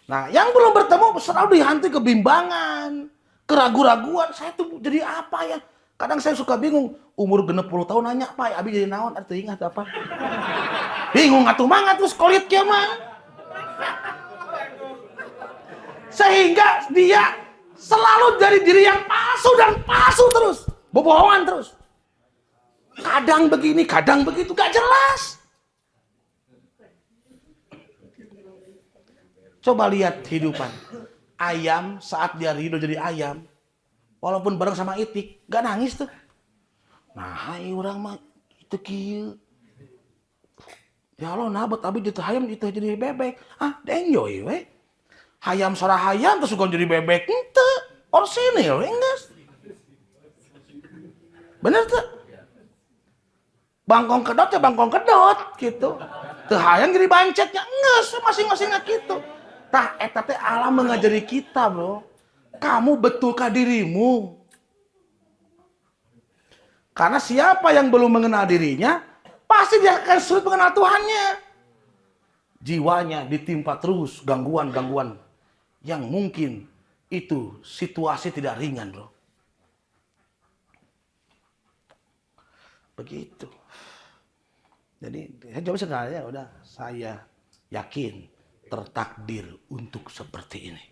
Nah, yang belum bertemu selalu dihantui kebimbangan, keraguan-raguan. Saya tuh jadi apa ya? Kadang saya suka bingung. Umur 60 tahun nanya, Pak, abi jadi naon? Arti ingat apa? Bingung atuh mah terus kolit kieu mah. Sehingga dia selalu dari diri yang palsu dan palsu terus. Bohongan terus. Kadang begini, kadang begitu. Gak jelas. Coba lihat kehidupan. Ayam saat dia ridho jadi ayam. Walaupun bareng sama itik. Gak nangis tuh. Nah, hai orang mah itu kieu. Ya Allah, nabet abi itu hayam itu jadi bebek. Ah, enjoy we. Hayam sarah hayam terus suka jadi bebek. Ente, orsinil enggeus. Bener tuh. Bangkong kedot ya bangkong kedot gitu. Teu hayam jadi bancetnya enggeus masing-masingnya gitu. Tah eta teh alam mengajari kita, Bro. Kamu betulkah dirimu? Karena siapa yang belum mengenal dirinya, pasti dia akan sulit mengenal Tuhannya. Jiwanya ditimpa terus gangguan-gangguan yang mungkin itu situasi tidak ringan, Bro. Begitu. Jadi, jawab sederhana udah, saya yakin tertakdir untuk seperti ini.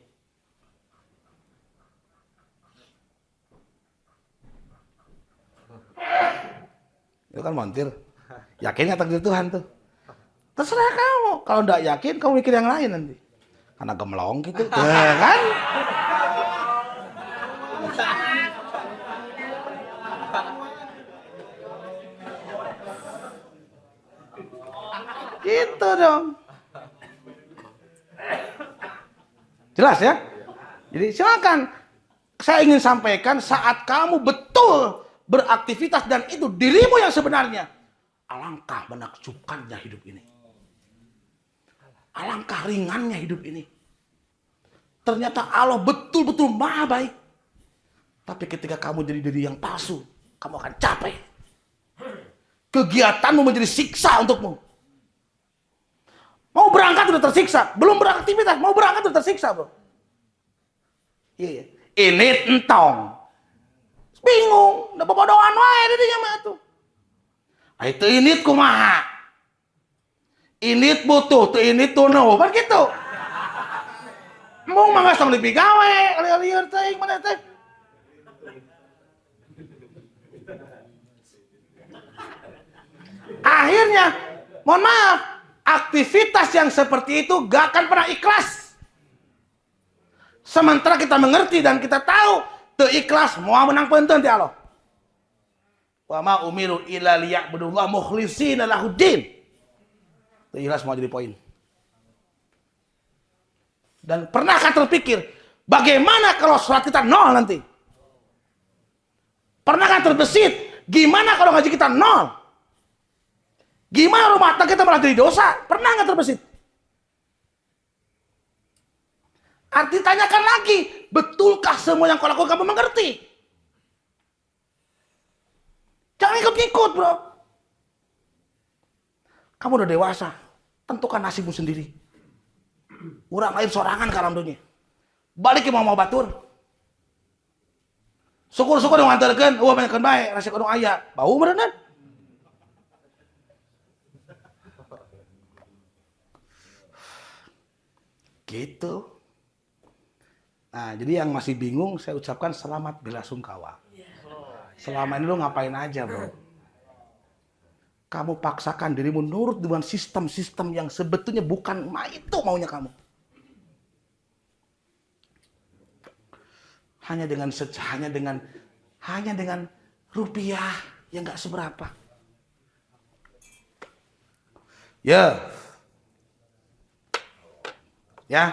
Itu kan montir. Yakin gak takdir Tuhan tuh? Terserah kamu. Kalau enggak yakin, kamu mikir yang lain nanti. Karena gemlong gitu. Ya kan? Gitu dong. Jelas ya? Jadi silakan. Saya ingin sampaikan saat kamu betul beraktivitas dan itu dirimu yang sebenarnya. Alangkah menakjubkannya hidup ini. Alangkah ringannya hidup ini. Ternyata Allah betul-betul maha baik. Tapi ketika kamu jadi diri yang palsu, kamu akan capek. Kegiatanmu menjadi siksa untukmu. Mau berangkat udah tersiksa, belum beraktivitas, mau berangkat udah tersiksa, Bro. Iya. Ini entong. Bingung, udah bodohan wae didinya mah tuh. Itu init kumaha. Init butuh, tuh init tunuh, kan gitu. Mung mangga song lipi gawe, lieur teuing mana teh. Akhirnya, mohon maaf, aktivitas yang seperti itu gak akan pernah ikhlas. Sementara kita mengerti dan kita tahu, teu ikhlas moal menang punten ti Allah. Wa ma umiru illa liya'budullah mukhlishina lahuddin. Teu ikhlas mau jadi poin. Dan pernahkah terpikir bagaimana kalau sholat kita nol nanti? Pernahkah terbesit gimana kalau ngaji kita nol? Gimana rumah tangga kita malah jadi dosa? Pernah nggak terbesit? Arti tanyakan lagi, betulkah semua yang kau lakukan kamu mengerti? Jangan ikut-ikut, bro. Kamu udah dewasa, tentukan nasibmu sendiri. Urang lain sorangan ke alam dunia. Balik ke mau batur. Syukur-syukur yang ngantarkan, banyakan baik, rasa kodong ayah. Bau merenan. Gitu. Nah, jadi yang masih bingung, saya ucapkan selamat belasungkawa. Selama ini lu ngapain aja, bro? Kamu paksakan dirimu nurut dengan sistem-sistem yang sebetulnya bukan itu maunya kamu. Hanya dengan rupiah yang nggak seberapa. Ya,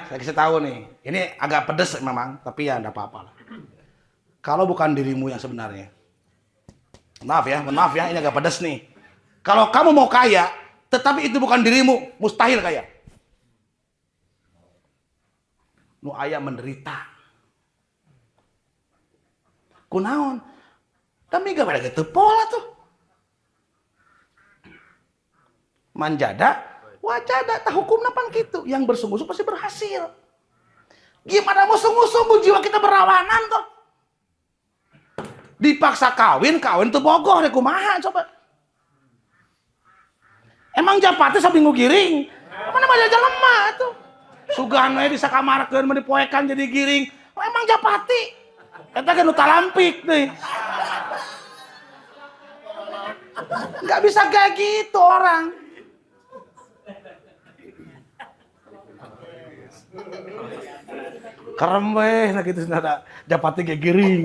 saya kasih tahu nih. Ini agak pedes memang, tapi ya enggak apa-apa lah. Kalau bukan dirimu yang sebenarnya. Maaf ya, ini agak pedes nih. Kalau kamu mau kaya, tetapi itu bukan dirimu, mustahil kaya. Nu aya menderita. Kunaon? Tapi gak pada gitu pola tuh. Manjada, wajada, tak hukum napan gitu. Yang bersungguh-sungguh pasti berhasil. Gimana mau sungguh-sungguh jiwa kita berawanan tuh. Dipaksa kawin tuh bogoh deh kumaha coba. Emang japatnya sambil giring. Mana aja lemah tuh. Sugan we disakamarkeun mah dipoekan jadi giring. Emang japati. Eta kan nu talampik nih. Enggak bisa kayak gitu orang. Kerem weh nah gitu ada japati kayak giring.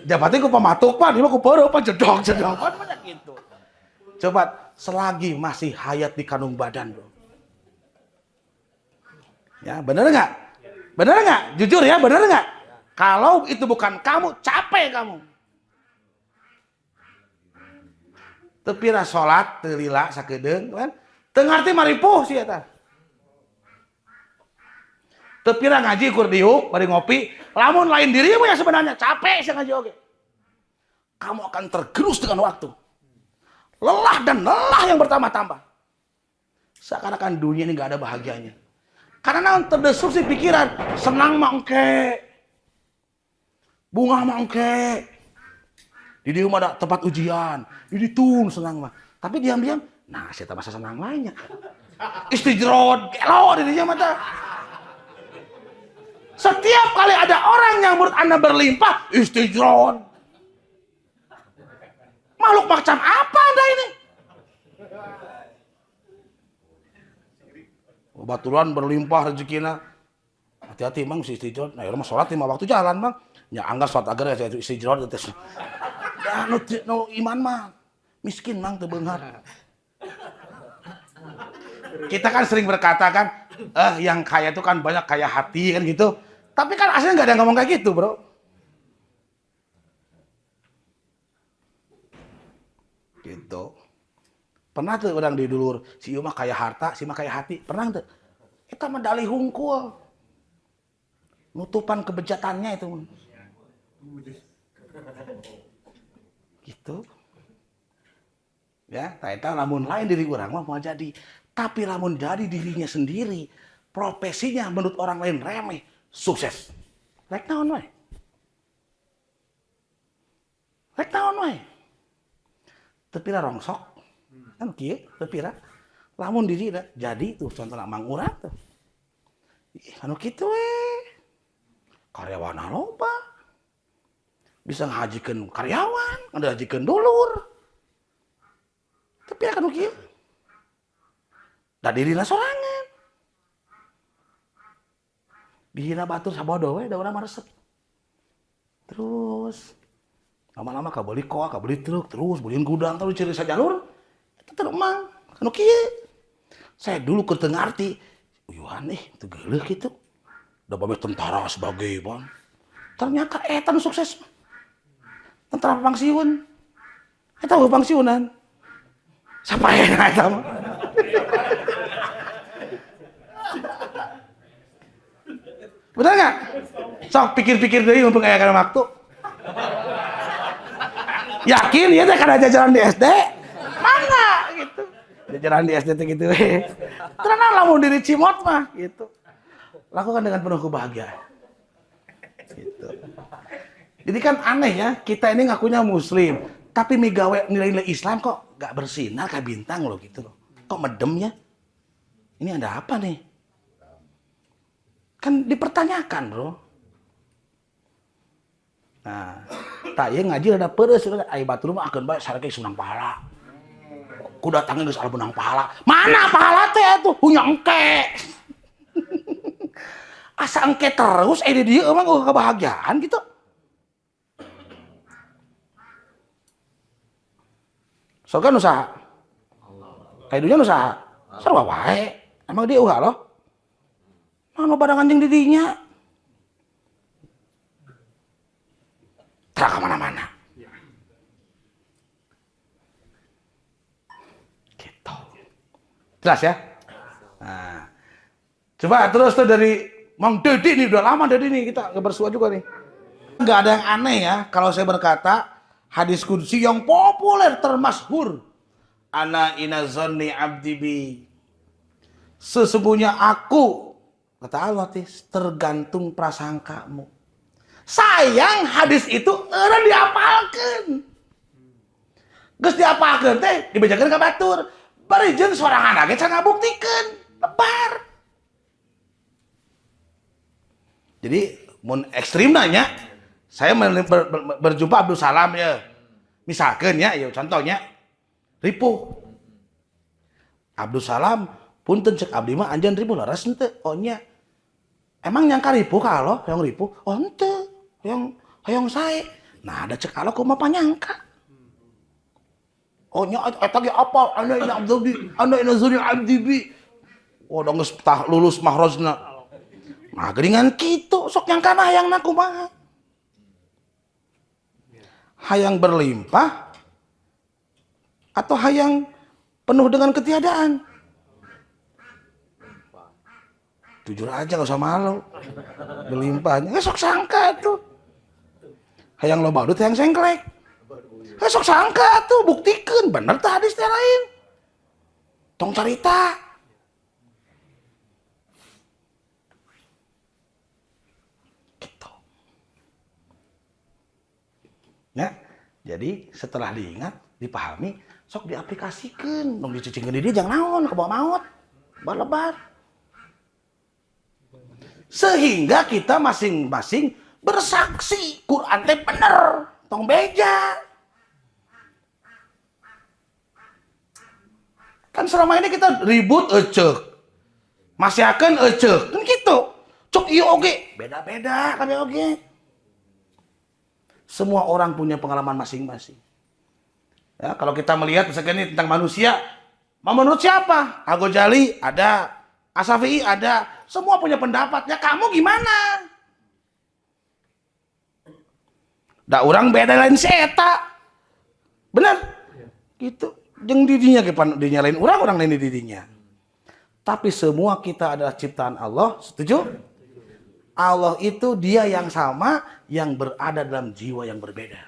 Japati ku pamatuk pan, ieu mah ku peureuh pan jedog-jedog pan banyak gitu. Coba selagi masih hayat di kandung badan, bro. Ya, bener nggak? Bener nggak? Jujur ya, bener nggak? Kalau itu bukan kamu, capek kamu. Teu pira salat, teu lila sakedeung, kan? Teu ngarti maripuh sih eta. Teu pira ngaji kur diuk, bari ngopi, lamun lain dirimu yang sebenarnya capek sih ngaji oge. Kamu akan tergerus dengan waktu. Lelah dan lelah yang bertambah-tambah. Seakan-akan dunia ini gak ada bahagianya. Karena terdestruksi pikiran. Senang mah engke. Bunga mah engke. Di rumah ada tempat ujian. Di tun senang mah. Tapi diam-diam, nah saya masa senang lainnya. Istijrod, gelo di dinya mata. Setiap kali ada orang yang menurut Anda berlimpah, istijrod. Makhluk macam apa Anda ini? Baturan berlimpah rezekina. Hati-hati Mang si istijrod. Nah, rumah salat 5 waktu jalan Mang. Ya anggar salat agar ya istijrod teh. Ya nu iman mah miskin Mang teu beunghar. Kita kan sering berkata kan, yang kaya itu kan banyak kaya hati kan gitu. Tapi kan aslinya enggak ada yang ngomong kayak gitu, bro. Gitu. Pernah tuh orang di dulur, si ieu mah kaya harta, si mah kaya hati. Pernah tuh? Kita mah dalih hungkul. Nutupan kebejatannya itu. Gitu. Ya, eta lamun lain diri urang mah mau jadi. Tapi lamun jadi dirinya sendiri, profesinya menurut orang lain remeh, sukses. Rek naon wae? Rek naon wae? tepira rongsok. Kan kieu tepira. Lamun di dina jadi tuh contohna mang urang tuh. Anu kitu we. Karyawana loba. Bisa ngajikeun karyawan, ngajikeun dulur. Tepira kanu kieu. Da dirina sorangan. Dihina batur sabodo we da urang maresep. Terus lama-lama kabeli koa, kabeli truk, terus beliin gudang, terus ciri sajalur. Itu teu emang kanu kieu. Saya dulu keur teu ngarti. Uyuhan teu geuleuh kitu. Da babe tentara sebagai bon. Ternyata eta nu sukses. Tentara pangsiun. Eta pangsiunan. Sapaena eta mah. Bener nggak? Sok pikir-pikir deui mumpung aya kana waktu. Yakin ya teh kada jajaran di SD? Mangga gitu. Jajaran di SD teh gitu we. Tenan lamun diri cimot mah gitu. Lakukan dengan penuh kebahagiaan. Gitu. Jadi kan aneh ya, kita ini ngakunya muslim, tapi migawe nilai-nilai Islam kok gak bersinar kayak bintang loh gitu loh. Kok medem ya? Ini ada apa nih? Kan dipertanyakan bro. Nah, tak ya ngaji ada peres, ai batur mah akeun bae sareng sunang pahala. Ku datangnya geus aya benang pahala. Mana pahala teh atuh? Hunya engke. Asa engke terus di dieu emang kebahagiaan gitu. Soalnya kan usaha. Kaidunya usaha. Sarua wae. Emang dia usaha loh. Mana pada anjing didinya? Tak kemana-mana. Gitu. Jelas ya? Nah. Coba terus tuh dari Mang Dedi nih, udah lama Dedi nih kita bersua juga nih. Nggak ada yang aneh ya kalau saya berkata hadis qudsi yang populer termasyhur. Ana ina zanni abdi bi. Sesungguhnya aku, kata Allah, tergantung prasangkamu. Sayang hadis itu eureun diapalkeun. Geus diapalkeun teh dibejakeun ka batur. Bari jeung sorangan ge can ngabuktikeun. Lebar. Jadi mun ekstrim nanya, saya berjumpa Abdul Salam ya. Misalkan ya, contohnya ripuh. Abdul Salam punten cek abdi mah anjeun ripuh leres henteu? Oh nya. Emang nyangka ripuh kalau yang ripuh? Oh henteu. Hoyong sae. Nah, ada cek Allah kumaha panyangka. Oh nya eta ge apal ana ina abdi, ana ina zuri abdi bi. Oh da geus tah lulus mahrozna. Nah, geringan kitu sok nyangkana hayangna kumaha. Hayang berlimpah atau hayang penuh dengan ketiadaan? Jujur aja gak usah malu. Berlimpahnya sok sangka tuh. Hayang loba duit hayang sengklek. Sok sangka tuh buktikeun bener tah hadis teh lain. Tong carita. Ya, jadi setelah diingat, dipahami, sok diaplikasikan, dong dicicingkeun di dia jangan naon, kebawa maut, lebar. Sehingga kita masing-masing bersaksi, Quran teh bener, tong beja. Kan selama ini kita ribut ecek, masih akan ecek, kan gitu. Cok ieu oge, beda-beda kan oge. Semua orang punya pengalaman masing-masing. Ya, kalau kita melihat misalkan ini tentang manusia, menurut siapa? Al-Ghazali ada, As-Syafi'i ada, semua punya pendapatnya. Kamu gimana? Da orang beda lain si eta. Bener? Gitu. Jeung didinya dinyalain orang lain di didinya. Tapi semua kita adalah ciptaan Allah, setuju? Allah itu dia yang sama, yang berada dalam jiwa yang berbeda.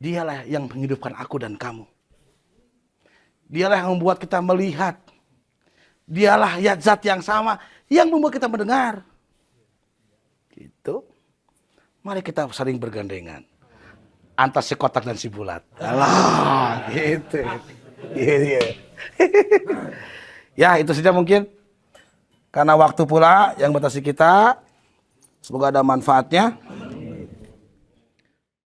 Dialah yang menghidupkan aku dan kamu. Dialah yang membuat kita melihat. Dialah zat yang sama, yang membuat kita mendengar. Gitu. Mari kita saling bergandengan. antara si kotak dan si bulat. Alah, gitu. Iya. Ya, itu saja mungkin. Karena waktu pula yang batasi kita. Semoga ada manfaatnya.